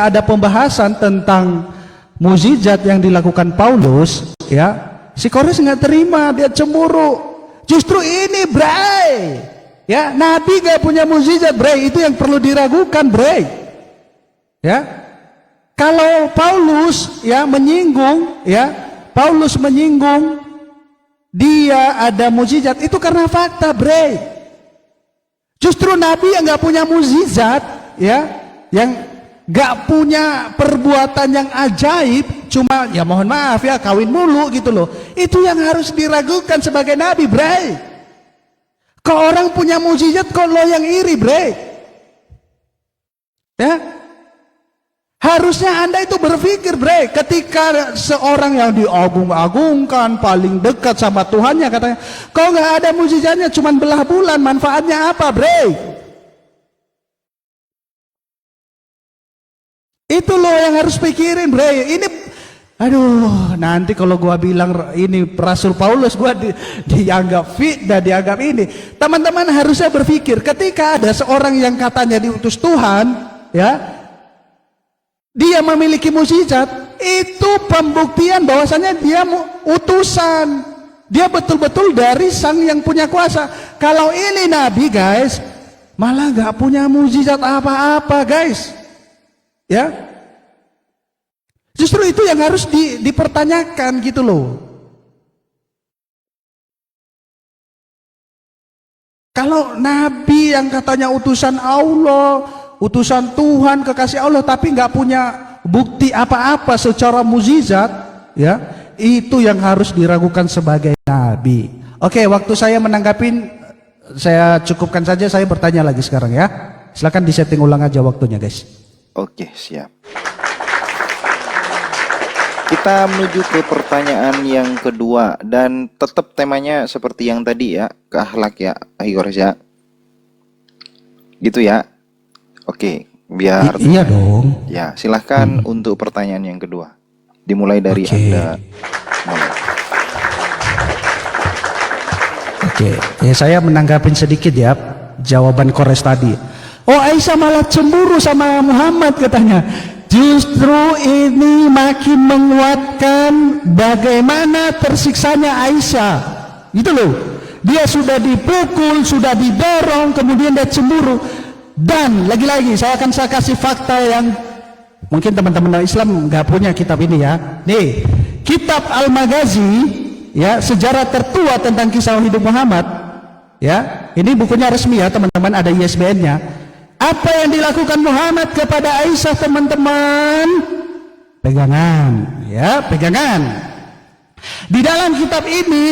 Speaker 4: ada pembahasan tentang mukjizat yang dilakukan Paulus, si Kores nggak terima, dia cemburu. Justru ini, Bray. Ya, Nabi gak punya mukjizat, Bray. Itu yang perlu diragukan, Bray. Ya. Kalau Paulus menyinggung dia ada mukjizat, itu karena fakta, Bray. Justru Nabi yang gak punya mukjizat, yang gak punya perbuatan yang ajaib, cuma ya mohon maaf ya kawin mulu gitu loh. Itu yang harus diragukan sebagai Nabi, Bray. Kok orang punya mukjizat kok lo yang iri, Bre? Ya. Harusnya Anda itu berpikir, Bre, ketika seorang yang diagung-agungkan, paling dekat sama Tuhannya katanya, kok nggak ada mukjizatnya, cuman belah bulan, manfaatnya apa, Bre? Itu lo yang harus pikirin, Bre. Ini aduh, nanti kalau gua bilang ini Rasul Paulus, gua dianggap fitnah, dianggap ini. Teman-teman harusnya berpikir, ketika ada seorang yang katanya diutus Tuhan, dia memiliki mukjizat, itu pembuktian bahwasanya dia utusan. Dia betul-betul dari Sang yang punya kuasa. Kalau ini nabi, guys, malah gak punya mukjizat apa-apa, guys. Ya. Justru itu yang harus dipertanyakan gitu loh. Kalau nabi yang katanya utusan Allah, utusan Tuhan, kekasih Allah, tapi nggak punya bukti apa-apa secara mukjizat, itu yang harus diragukan sebagai nabi. Oke, waktu saya menanggapin, saya cukupkan saja. Saya bertanya lagi sekarang ya. Silakan disetting ulang aja waktunya, guys.
Speaker 3: Oke, siap. Kita menuju ke pertanyaan yang kedua dan tetap temanya seperti yang tadi ya, ke akhlak ya, Kores ya. Gitu ya. Oke, biar
Speaker 4: Iya dong.
Speaker 3: ya, silahkan untuk pertanyaan yang kedua. Dimulai dari Anda mulai.
Speaker 4: Oke, ya saya menanggapin sedikit ya jawaban Kores tadi. Oh, Aisyah malah cemburu sama Muhammad katanya. Justru ini makin menguatkan bagaimana tersiksanya Aisyah. Gitu loh. Dia sudah dipukul, sudah didorong, kemudian dia cemburu. Dan lagi-lagi saya kasih fakta yang mungkin teman-teman Islam nggak punya kitab ini ya. Nih, kitab Al-Maghazi ya, sejarah tertua tentang kisah hidup Muhammad. Ya, ini bukunya resmi ya teman-teman, ada ISBN-nya. Apa yang dilakukan Muhammad kepada Aisyah, teman-teman? Pegangan, ya, pegangan. Di dalam kitab ini,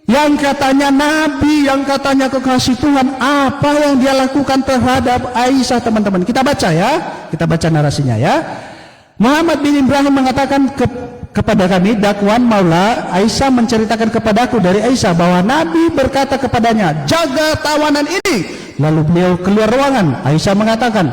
Speaker 4: yang katanya Nabi, yang katanya kekasih Tuhan, apa yang dia lakukan terhadap Aisyah, teman-teman? Kita baca ya, kita baca narasinya ya. Muhammad bin Ibrahim mengatakan kepada kami, dakwan Maula, Aisyah menceritakan kepadaku dari Aisyah bahwa Nabi berkata kepadanya, jaga tawanan ini. Lalu beliau keluar ruangan. Aisyah mengatakan,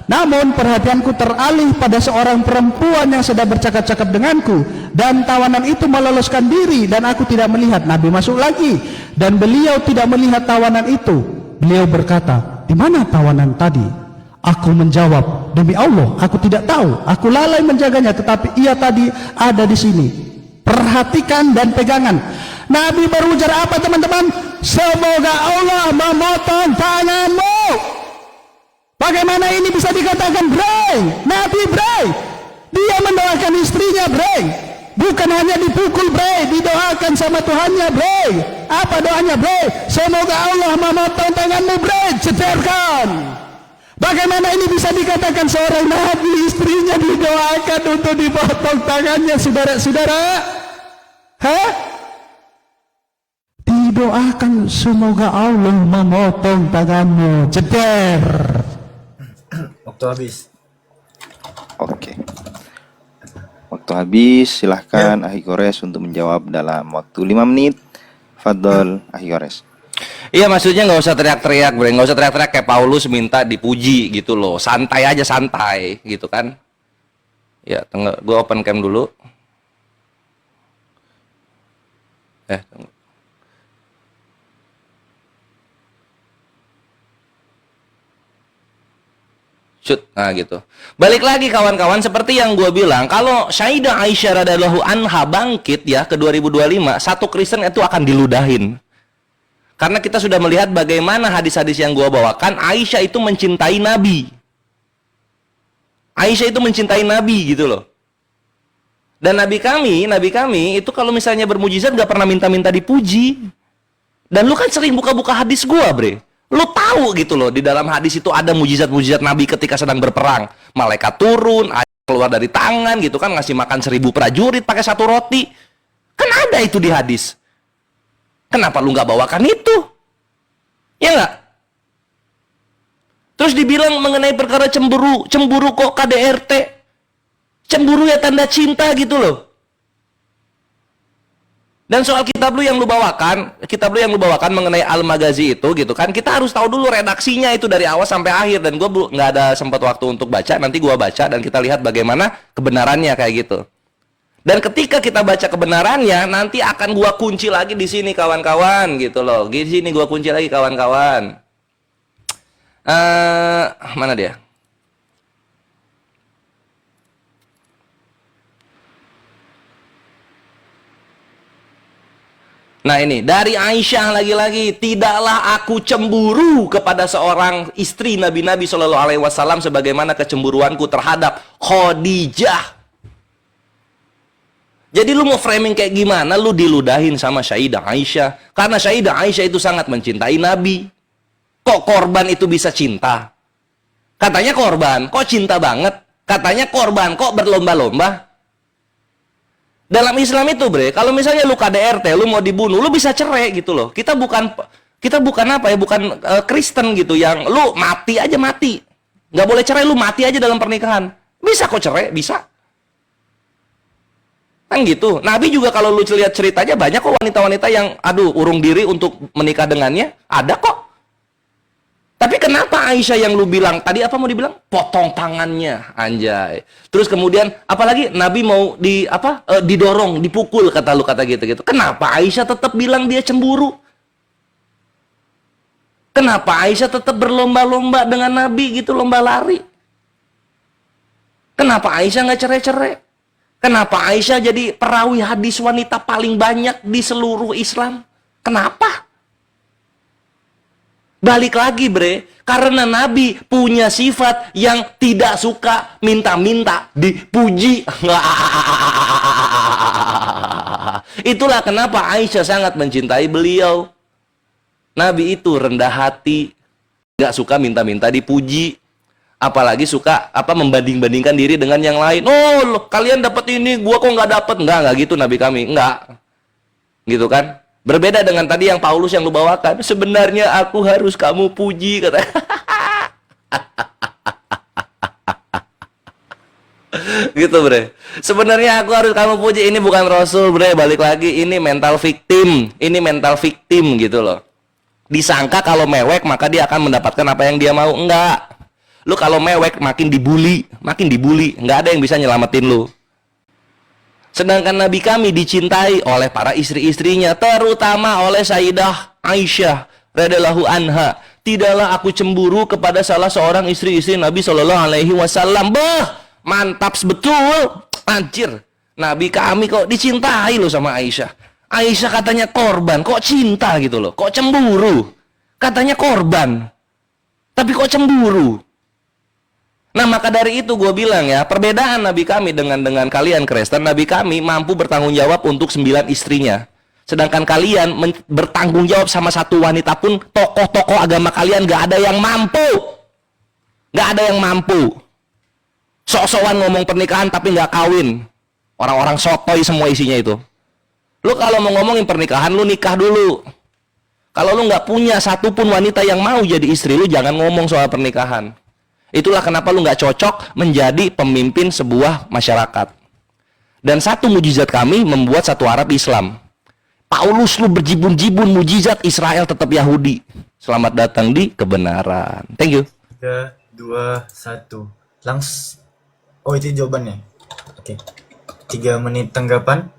Speaker 4: namun perhatianku teralih pada seorang perempuan yang sedang bercakap-cakap denganku, dan tawanan itu meloloskan diri dan aku tidak melihat. Nabi masuk lagi dan beliau tidak melihat tawanan itu. Beliau berkata, di mana tawanan tadi? Aku menjawab, demi Allah aku tidak tahu, aku lalai menjaganya, tetapi ia tadi ada di sini. Perhatikan dan pegangan. Nabi berujar apa, teman-teman? Semoga Allah memotong tanganmu. Bagaimana ini bisa dikatakan breng? Nabi breng. Dia mendoakan istrinya breng. Bukan hanya dipukul breng, didoakan sama Tuhannya breng. Apa doanya breng? Semoga Allah memotong tanganmu breng, ceterkan. Bagaimana ini bisa dikatakan seorang nabi istrinya didoakan untuk dipotong tangannya, saudara-saudara? Hah? Didoakan semoga Allah memotong tanganmu, ceder.
Speaker 2: Waktu habis.
Speaker 3: Oke. Waktu habis, silahkan Akhi Kores untuk menjawab dalam waktu 5 menit. Fadol Akhi Kores.
Speaker 1: Iya, maksudnya nggak usah teriak-teriak, bre. Nggak usah teriak-teriak kayak Paulus minta dipuji gitu loh. Santai aja, santai gitu kan. Ya, tunggu, gue open cam dulu. Tunggu. Shoot, nah gitu. Balik lagi kawan-kawan, seperti yang gue bilang, kalau Sayyidah Aisyah radhiyallahu anha bangkit ya ke 2025, satu Kristen itu akan diludahin. Karena kita sudah melihat bagaimana hadis-hadis yang gue bawakan, Aisyah itu mencintai Nabi. Aisyah itu mencintai Nabi gitu loh. Dan Nabi kami itu kalau misalnya bermujizat gak pernah minta-minta dipuji. Dan lu kan sering buka-buka hadis gue, bre. Lu tahu gitu loh, di dalam hadis itu ada mujizat-mujizat Nabi ketika sedang berperang. Malaikat turun, keluar dari tangan gitu kan, ngasih makan 1000 prajurit pakai satu roti. Kan ada itu di hadis. Kenapa lu nggak bawakan itu? Ya nggak? Terus dibilang mengenai perkara cemburu. Cemburu kok KDRT? Cemburu ya tanda cinta gitu loh. Dan soal kitab lu yang lu bawakan mengenai Al-Maghazi itu gitu kan, kita harus tahu dulu redaksinya itu dari awal sampai akhir. Dan gue nggak ada sempat waktu untuk baca, nanti gue baca dan kita lihat bagaimana kebenarannya kayak gitu. Dan ketika kita baca kebenarannya, nanti akan gua kunci lagi di sini kawan-kawan gitu loh. Di sini gua kunci lagi kawan-kawan. Mana dia? Nah ini, dari Aisyah lagi-lagi, tidaklah aku cemburu kepada seorang istri Nabi Shallallahu Alaihi Wasallam sebagaimana kecemburuanku terhadap Khadijah. Jadi lu mau framing kayak gimana, lu diludahin sama Sayyidah Aisyah. Karena Sayyidah Aisyah itu sangat mencintai Nabi. Kok korban itu bisa cinta? Katanya korban, kok cinta banget? Katanya korban, kok berlomba-lomba? Dalam Islam itu, bre, kalau misalnya lu KDRT, lu mau dibunuh, lu bisa cerai gitu loh. Kita bukan apa ya, bukan Kristen gitu yang lu mati aja mati. Nggak boleh cerai, lu mati aja dalam pernikahan. Bisa kok cerai, bisa. Kan gitu. Nabi juga kalau lu lihat ceritanya banyak kok wanita-wanita yang aduh urung diri untuk menikah dengannya. Ada kok. Tapi kenapa Aisyah yang lu bilang tadi apa mau dibilang? Potong tangannya, anjay. Terus kemudian apalagi Nabi mau didorong, dipukul kata lu kata gitu-gitu. Kenapa Aisyah tetap bilang dia cemburu? Kenapa Aisyah tetap berlomba-lomba dengan Nabi gitu, lomba lari? Kenapa Aisyah nggak cerai-cerai? Kenapa Aisyah jadi perawi hadis wanita paling banyak di seluruh Islam? Kenapa? Balik lagi, bre, karena Nabi punya sifat yang tidak suka minta-minta dipuji. Itulah kenapa Aisyah sangat mencintai beliau. Nabi itu rendah hati, nggak suka minta-minta dipuji. Apalagi suka membanding-bandingkan diri dengan yang lain. Oh, loh, kalian dapat ini, gua kok nggak dapat? Nggak gitu Nabi kami, nggak. Gitu kan? Berbeda dengan tadi yang Paulus yang lu bawakan. Sebenarnya aku harus kamu puji, kata. Gitu, bre. Sebenarnya aku harus kamu puji. Ini bukan Rasul, bre. Balik lagi, ini mental victim. Ini mental victim gitu loh. Disangka kalau mewek maka dia akan mendapatkan apa yang dia mau. Enggak. Lu kalau mewek makin dibully. Nggak ada yang bisa nyelamatin lu. Sedangkan Nabi kami dicintai oleh para istri-istrinya, terutama oleh Sayyidah Aisyah radhiyallahu anha. Tidaklah aku cemburu kepada salah seorang istri-istri Nabi Shallallahu Alaihi Wasallam. Bah, mantap betul, anjir. Nabi kami kok dicintai loh sama Aisyah. Aisyah katanya korban, kok cinta gitu loh, kok cemburu. Katanya korban, tapi kok cemburu. Nah, maka dari itu gue bilang ya, perbedaan Nabi kami dengan kalian Kristen, Nabi kami mampu bertanggung jawab untuk 9 istrinya. Sedangkan kalian bertanggung jawab sama satu wanita pun, tokoh-tokoh agama kalian gak ada yang mampu. Gak ada yang mampu. Sok-sokan ngomong pernikahan tapi gak kawin. Orang-orang sotoy semua isinya itu. Lu kalau mau ngomongin pernikahan, lu nikah dulu. Kalau lu gak punya satupun wanita yang mau jadi istri lu, jangan ngomong soal pernikahan. Itulah kenapa lu nggak cocok menjadi pemimpin sebuah masyarakat. Dan satu mujizat kami membuat satu Arab Islam. Paulus lu berjibun-jibun mujizat, Israel tetap Yahudi. Selamat datang di kebenaran. Thank you.
Speaker 2: 3, 2, 1. Oh, itu jawabannya. Oke. 3 menit tanggapan.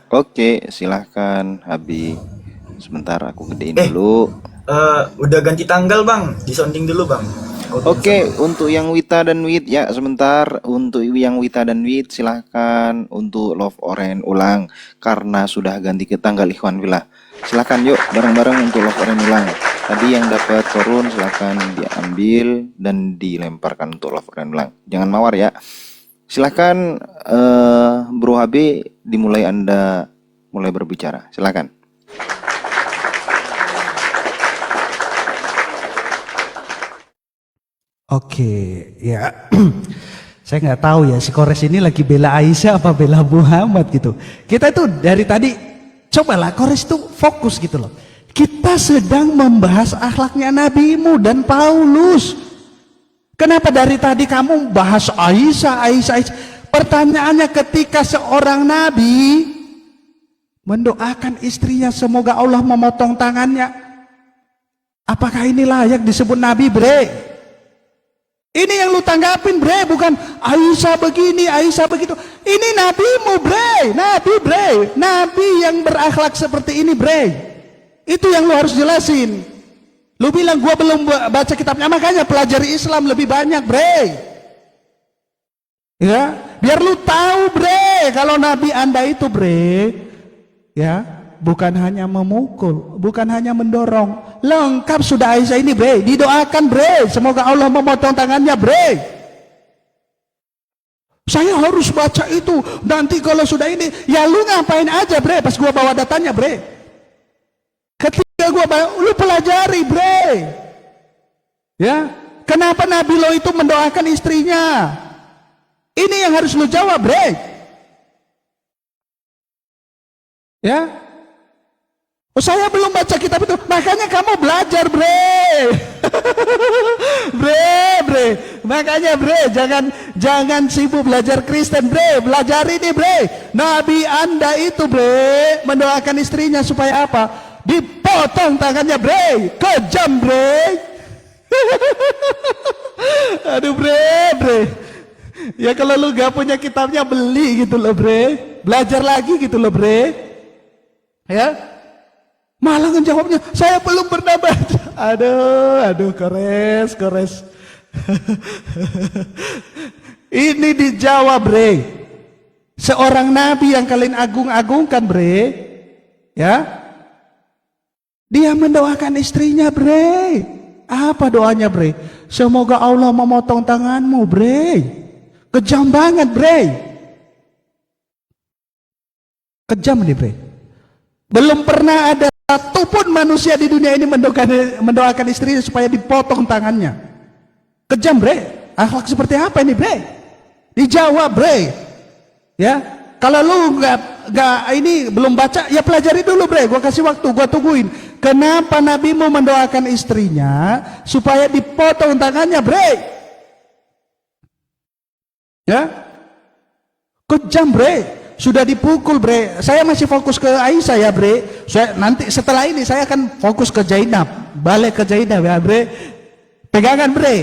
Speaker 3: Oke, silahkan Abi. Sebentar aku gedein dulu.
Speaker 2: Udah ganti tanggal, Bang. Disounding dulu, Bang.
Speaker 3: Oke, untuk yang Wita dan Wit ya sebentar. Untuk yang Wita dan Wit silahkan. Untuk Love Orange ulang karena sudah ganti ke tanggal Ikhwan Villa. Silahkan yuk bareng-bareng untuk Love Orange ulang. Tadi yang dapat turun silahkan diambil dan dilemparkan untuk Love Orange ulang. Jangan mawar ya. Silahkan Bro HB dimulai, Anda mulai berbicara. Silahkan.
Speaker 4: Oke, ya. Saya nggak tahu ya si Kores ini lagi bela Aisyah apa bela Muhammad gitu. Kita itu dari tadi cobalah Kores itu fokus gitu loh. Kita sedang membahas akhlaknya Nabimu dan Paulus. Kenapa dari tadi kamu bahas Aisyah? Pertanyaannya, ketika seorang nabi mendoakan istrinya semoga Allah memotong tangannya, apakah ini layak disebut nabi, bre? Ini yang lu tanggapin, bre, bukan Aisyah begini, Aisyah begitu. Ini nabimu, bre, nabi yang berakhlak seperti ini, bre. Itu yang lu harus jelasin. Lu bilang gua belum baca kitabnya, makanya pelajari Islam lebih banyak, bre. Ya, biar lu tahu, bre, kalau nabi Anda itu, bre, ya, bukan hanya memukul, bukan hanya mendorong. Lengkap sudah Aisyah ini, bre. Didoakan, bre. Semoga Allah memotong tangannya, bre. Saya harus baca itu. Nanti kalau sudah ini, ya lu ngapain aja, bre. Pas gua bawa datanya, bre. Ketika gua bawa, lu pelajari, bre. Ya. Kenapa Nabi lo itu mendoakan istrinya? Ini yang harus lu jawab, bre. Ya. Oh, saya belum baca kitab itu, makanya kamu belajar, bre. bre. Makanya, bre, jangan sibuk belajar Kristen, bre. Belajar ini, bre. Nabi Anda itu, bre, mendoakan istrinya supaya apa? Dipotong tangannya, bre. Kejam, bre. Aduh, bre. Ya kalau lu gak punya kitabnya, beli gitu loh, bre. Belajar lagi gitu loh, bre. Ya. Malah ngejawabnya, saya belum pernah baca. Aduh, kores. Ini dijawab, bre. Seorang nabi yang kalian agung-agungkan, bre. Ya. Dia mendoakan istrinya, bre. Apa doanya, bre? Semoga Allah memotong tanganmu, bre. Kejam banget, bre. Kejam nih, bre. Belum pernah ada satupun manusia di dunia ini mendoakan istrinya supaya dipotong tangannya. Kejam, bre. Akhlak seperti apa ini, bre? Dijawab, bre. Ya, kalau lu nggak ini belum baca, ya pelajari dulu, bre. Gua kasih waktu, gua tungguin. Kenapa Nabi mau mendoakan istrinya supaya dipotong tangannya, bre? Ya, kejam, bre. Sudah dipukul, bre. Saya masih fokus ke Aisyah ya, bre. Nanti setelah ini saya akan fokus ke Zainab. Balik ke Zainab ya, bre. Pegangan, bre.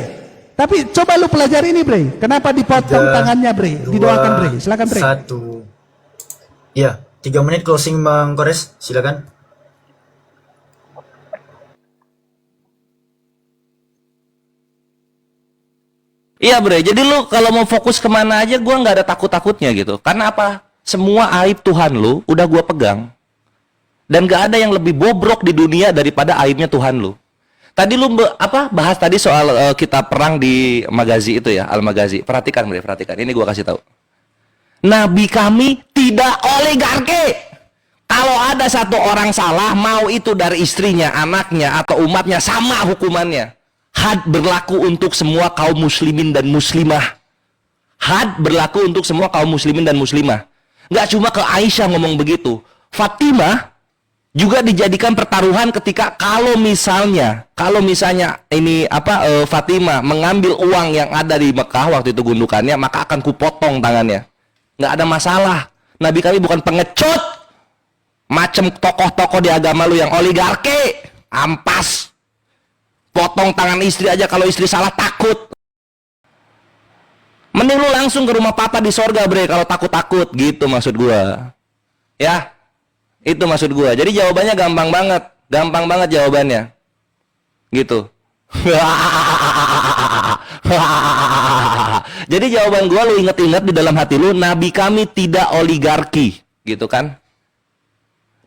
Speaker 4: Tapi coba lu pelajari ini, bre. Kenapa dipotong tangannya, bre? Didoakan, bre. Silakan, bre.
Speaker 2: 1. Iya, 3 menit closing, Bang Kores. Silakan.
Speaker 1: Iya, bre. Jadi lu kalau mau fokus kemana aja, gua nggak ada takut-takutnya gitu. Karena apa? Semua aib Tuhan lu udah gua pegang. Dan gak ada yang lebih bobrok di dunia daripada aibnya Tuhan lu. Tadi lu bahas tadi soal kita perang di Magazi itu ya, Al-Magazi. Perhatikan, Bre, perhatikan. Ini gua kasih tahu. Nabi kami tidak oligarki. Kalau ada satu orang salah, mau itu dari istrinya, anaknya, atau umatnya, sama hukumannya. Had berlaku untuk semua kaum muslimin dan muslimah. Had berlaku untuk semua kaum muslimin dan muslimah. Nggak cuma ke Aisyah ngomong begitu. Fatimah juga dijadikan pertaruhan ketika kalau misalnya ini Fatimah mengambil uang yang ada di Mekah waktu itu gundukannya, maka akan kupotong tangannya. Nggak ada masalah. Nabi kami bukan pengecut macam tokoh-tokoh di agama lu yang oligarki, ampas. Potong tangan istri aja kalau istri salah takut. Mending lu langsung ke rumah papa di sorga, Bre, kalau takut-takut gitu maksud gua. Ya. Itu maksud gua. Jadi jawabannya gampang banget. Gampang banget jawabannya. Gitu. Jadi jawaban gua lu inget-inget di dalam hati lu, Nabi kami tidak oligarki, gitu kan?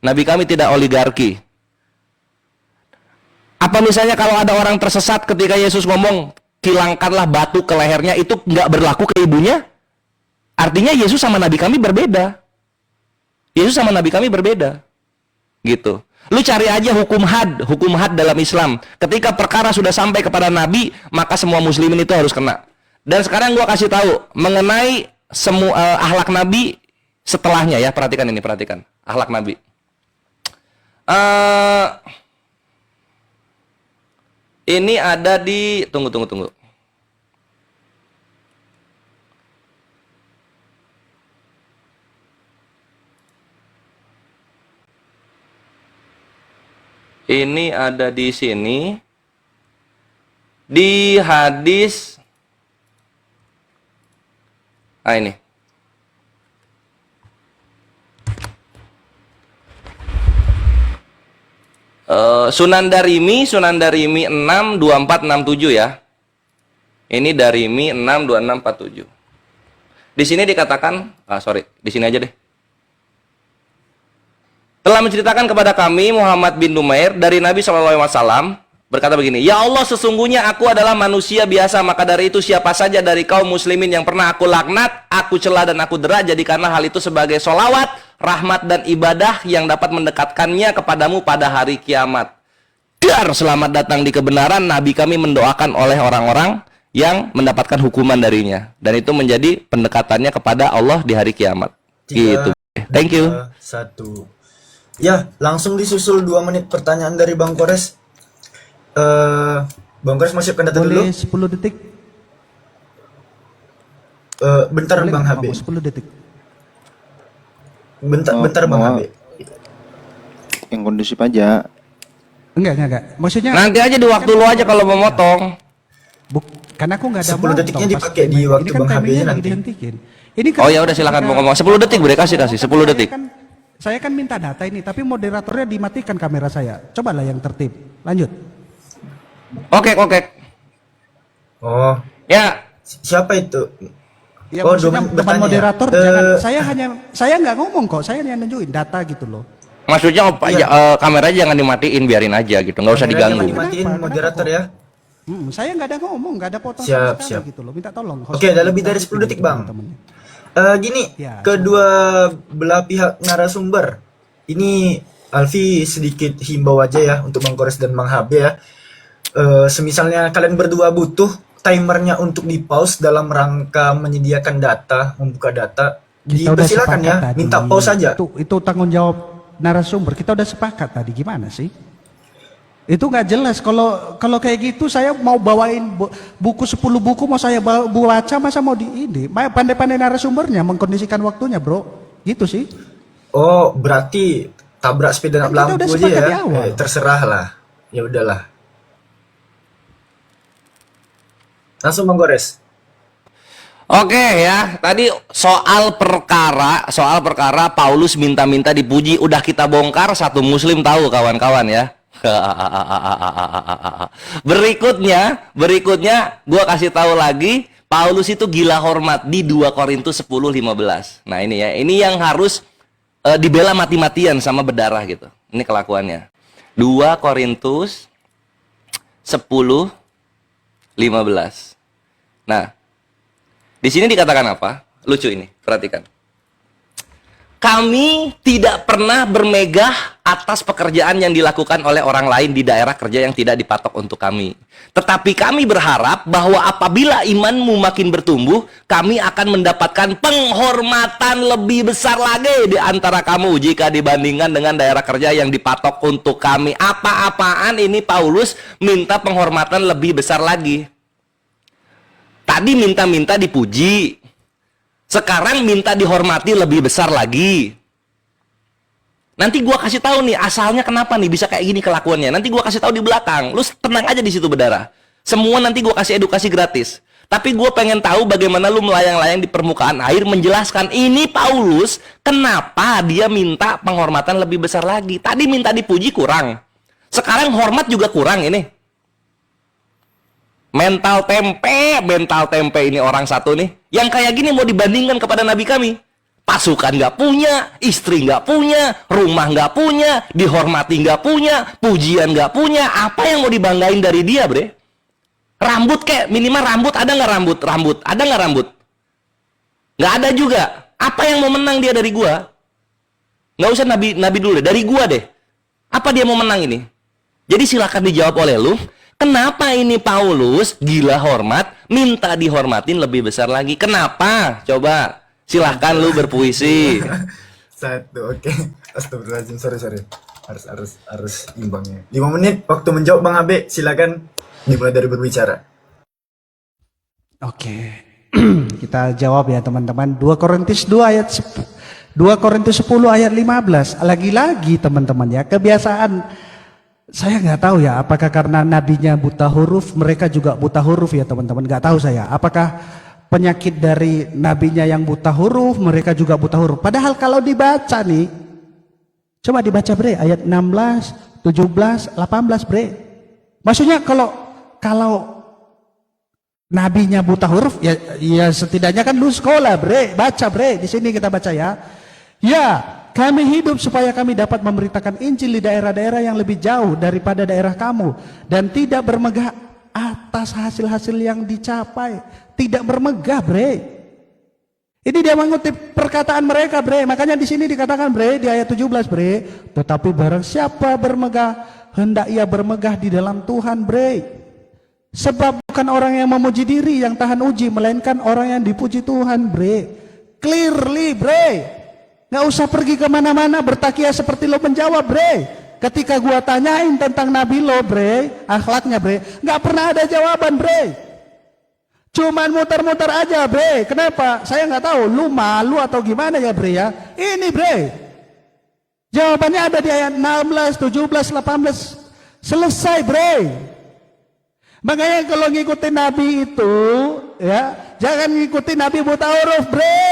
Speaker 1: Nabi kami tidak oligarki. Apa misalnya kalau ada orang tersesat ketika Yesus ngomong, "Kilangkanlah batu ke lehernya," itu nggak berlaku ke ibunya? Artinya Yesus sama Nabi kami berbeda. Yesus sama Nabi kami berbeda. Gitu. Lu cari aja hukum had dalam Islam. Ketika perkara sudah sampai kepada Nabi, maka semua muslimin itu harus kena. Dan sekarang gua kasih tahu mengenai semua akhlak Nabi setelahnya ya. Perhatikan ini, perhatikan. Akhlak Nabi. Ini ada di tunggu. Ini ada di sini di hadis ini. Sunan Darimi 62467 ya. Ini Darimi 62647. Di sini dikatakan, di sini aja deh. Telah menceritakan kepada kami Muhammad bin Numair dari Nabi SAW berkata begini, "Ya Allah, sesungguhnya aku adalah manusia biasa, maka dari itu siapa saja dari kaum muslimin yang pernah aku laknat, aku cela dan aku dera, jadikanlah hal itu sebagai solawat, rahmat dan ibadah yang dapat mendekatkannya kepadamu pada hari kiamat." Dar, selamat datang di kebenaran. Nabi kami mendoakan oleh orang-orang yang mendapatkan hukuman darinya, dan itu menjadi pendekatannya kepada Allah di hari kiamat.
Speaker 2: 3,
Speaker 1: Gitu. Thank you.
Speaker 2: 1. Ya, langsung disusul 2 menit pertanyaan dari Bang Kores. Bang Kores mau siapkan data dulu.
Speaker 4: Boleh 10 detik?
Speaker 2: Bentar
Speaker 4: Boleh
Speaker 2: Bang
Speaker 4: nggak,
Speaker 2: HB.
Speaker 4: Bang? 10 detik.
Speaker 2: Bentar Bang HB.
Speaker 3: Yang kondusif aja.
Speaker 4: Enggak. Maksudnya
Speaker 1: Nanti aja di waktu lu aja kalau mau motong.
Speaker 4: karena aku nggak ada
Speaker 2: 10 detiknya dipakai di waktu
Speaker 4: ini kan
Speaker 2: Bang HB-nya
Speaker 4: timingnya lagi
Speaker 2: nanti.
Speaker 4: dihentikan. Ini kan
Speaker 1: Oh ya udah silakan mau ngomong 10 detik, Bre, kasih 10 detik.
Speaker 4: Saya kan minta data ini, tapi moderatornya dimatikan kamera saya. Cobalah yang tertib. Lanjut.
Speaker 1: Oke.
Speaker 2: Oh,
Speaker 1: Ya,
Speaker 2: siapa itu?
Speaker 4: Ya
Speaker 2: Oh,
Speaker 4: maksudnya
Speaker 2: Domin
Speaker 4: teman
Speaker 2: bertanya.
Speaker 4: moderator jangan, saya nggak ngomong kok, saya hanya nunjukin data gitu loh.
Speaker 1: maksudnya kamera jangan dimatiin, biarin aja gitu, nggak usah
Speaker 2: Kamera
Speaker 1: diganggu.
Speaker 2: jangan dimatiin
Speaker 4: Kenapa?
Speaker 2: moderator ya.
Speaker 4: Saya nggak ada ngomong, nggak ada potong
Speaker 2: Siap,
Speaker 4: sama sekali
Speaker 2: siap.
Speaker 4: gitu loh. Minta tolong.
Speaker 2: Oke, ada lebih dari 10 detik, Bang.
Speaker 4: Teman-temannya.
Speaker 2: Gini,
Speaker 4: Ya,
Speaker 2: kedua belah pihak narasumber. Ini Alfi sedikit himbau aja ya untuk Bang Kores dan Bang HB ya. Semisalnya kalian berdua butuh timernya untuk di pause dalam rangka menyediakan data, membuka data,
Speaker 4: Kita udah
Speaker 2: dipersilakan ya,
Speaker 4: sepakat tadi.
Speaker 2: minta pause saja.
Speaker 4: Itu tanggung jawab narasumber. Kita udah sepakat tadi, gimana sih? Itu nggak jelas. Kalau kayak gitu saya mau bawain buku 10 buku mau saya baca, masa mau di ini? Pandai-pandai narasumbernya mengkondisikan waktunya, bro. Gitu sih.
Speaker 2: Oh, berarti tabrak sepeda
Speaker 4: Kan kita
Speaker 2: lampu
Speaker 4: udah
Speaker 2: aja
Speaker 4: sepakat
Speaker 2: ya.
Speaker 4: di awal.
Speaker 2: Terserah lah. Ya udahlah. Langsung Bang Kores.
Speaker 1: Oke ya, tadi soal perkara Paulus minta-minta dipuji, udah kita bongkar, satu muslim tahu kawan-kawan ya. Berikutnya gua kasih tahu lagi, Paulus itu gila hormat di 2 Korintus 10:15. Nah ini ya, ini yang harus dibela mati-matian sama berdarah gitu. Ini kelakuannya. 2 Korintus 10, 15. Nah, di sini dikatakan apa? Lucu ini, perhatikan. Kami tidak pernah bermegah atas pekerjaan yang dilakukan oleh orang lain di daerah kerja yang tidak dipatok untuk kami. Tetapi kami berharap bahwa apabila imanmu makin bertumbuh, kami akan mendapatkan penghormatan lebih besar lagi di antara kamu jika dibandingkan dengan daerah kerja yang dipatok untuk kami. Apa-apaan ini Paulus minta penghormatan lebih besar lagi. Tadi minta-minta dipuji. Sekarang minta dihormati lebih besar lagi. Nanti gua kasih tahu nih asalnya kenapa nih bisa kayak gini kelakuannya. Nanti gua kasih tahu di belakang. Lu tenang aja di situ berdarah. Semua nanti gua kasih edukasi gratis. Tapi gua pengen tahu bagaimana lu melayang-layang di permukaan air menjelaskan ini Paulus kenapa dia minta penghormatan lebih besar lagi. Tadi minta dipuji kurang. Sekarang hormat juga kurang ini. Mental tempe ini orang satu nih. Yang kayak gini mau dibandingkan kepada nabi kami. Pasukan nggak punya, istri nggak punya, rumah nggak punya, dihormati nggak punya, pujian nggak punya. Apa yang mau dibanggain dari dia, bre? Rambut kek, minimal rambut. Ada nggak rambut? Ada nggak rambut? Nggak ada juga. Apa yang mau menang dia dari gua? Nggak usah nabi dulu deh, dari gua deh. Apa dia mau menang ini? Jadi silakan dijawab oleh lu. Kenapa ini Paulus gila hormat, minta dihormatin lebih besar lagi? Kenapa? Coba, silahkan lu berpuisi.
Speaker 2: Satu, oke. Astagfirullahaladzim, sorry. Harus imbangnya. 5 menit waktu menjawab Bang Abe, silakan dimulai dari berbicara.
Speaker 4: Oke. Kita jawab ya teman-teman. 2 Korintus 10 ayat 15. Lagi-lagi teman-teman ya, kebiasaan saya nggak tahu ya, apakah karena nabinya buta huruf, mereka juga buta huruf ya teman-teman. Nggak tahu saya, apakah penyakit dari nabinya yang buta huruf, mereka juga buta huruf. Padahal kalau dibaca nih, coba dibaca bre, ayat 16, 17, 18 bre. Maksudnya kalau nabinya buta huruf, ya setidaknya kan lu sekolah bre, baca bre. Di sini kita baca ya. Ya, kami hidup supaya kami dapat memberitakan Injil di daerah-daerah yang lebih jauh daripada daerah kamu. Dan tidak bermegah atas hasil-hasil yang dicapai. Tidak bermegah bre. Ini dia mengutip perkataan mereka bre. Makanya di sini dikatakan bre, di ayat 17 bre. Tetapi barang siapa bermegah, hendak ia bermegah di dalam Tuhan bre. Sebab bukan orang yang memuji diri yang tahan uji, melainkan orang yang dipuji Tuhan bre. Clearly bre. Nggak usah pergi kemana-mana bertakia seperti lo menjawab bre. Ketika gua tanyain tentang nabi lo bre, akhlaknya bre, nggak pernah ada jawaban bre. Cuman muter-muter aja bre. Kenapa? Saya nggak tahu lu malu atau gimana ya bre ya. Ini bre, jawabannya ada di ayat 16, 17, 18. Selesai bre. Makanya kalau ngikutin nabi itu ya, jangan ngikutin nabi buta huruf bre.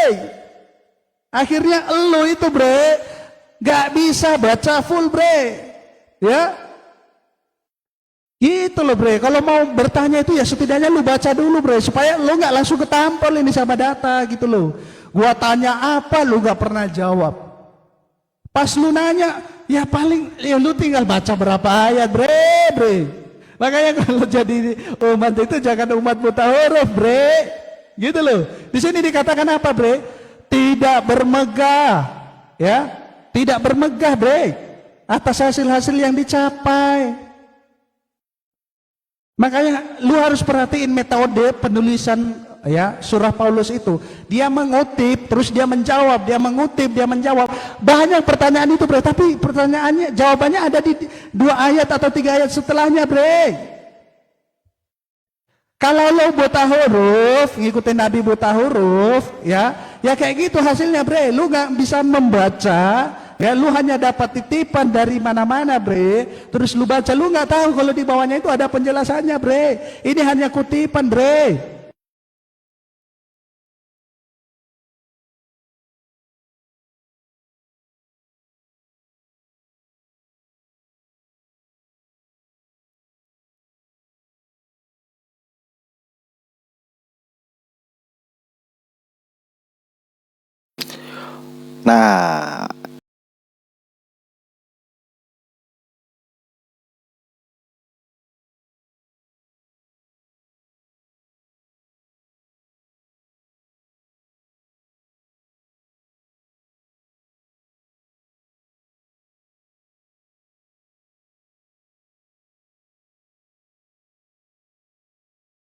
Speaker 4: Akhirnya elu itu bre gak bisa baca full bre, ya gitu loh bre. Kalau mau bertanya itu ya setidaknya lu baca dulu bre, supaya lu gak langsung ketampol ini sama data gitu loh. Gua tanya apa lu gak pernah jawab, pas lu nanya ya paling ya lu tinggal baca berapa ayat bre. Makanya kalau jadi umat itu jangan umat buta huruf bre, gitu loh. Di sini dikatakan apa bre? Tidak bermegah, ya, tidak bermegah bre atas hasil-hasil yang dicapai. Makanya lu harus perhatiin metode penulisan ya surah Paulus itu. Dia mengutip, terus dia menjawab, dia mengutip, dia menjawab. Banyak pertanyaan itu bre, tapi pertanyaannya, jawabannya ada di 2 ayat atau 3 ayat setelahnya bre. Kalau lo buta huruf, ngikutin nabi buta huruf, ya kayak gitu hasilnya bre. Lu gak bisa membaca, ya lu hanya dapat titipan dari mana-mana bre. Terus lu baca, lu gak tahu kalau di bawahnya itu ada penjelasannya bre. Ini hanya kutipan bre.
Speaker 3: Nah,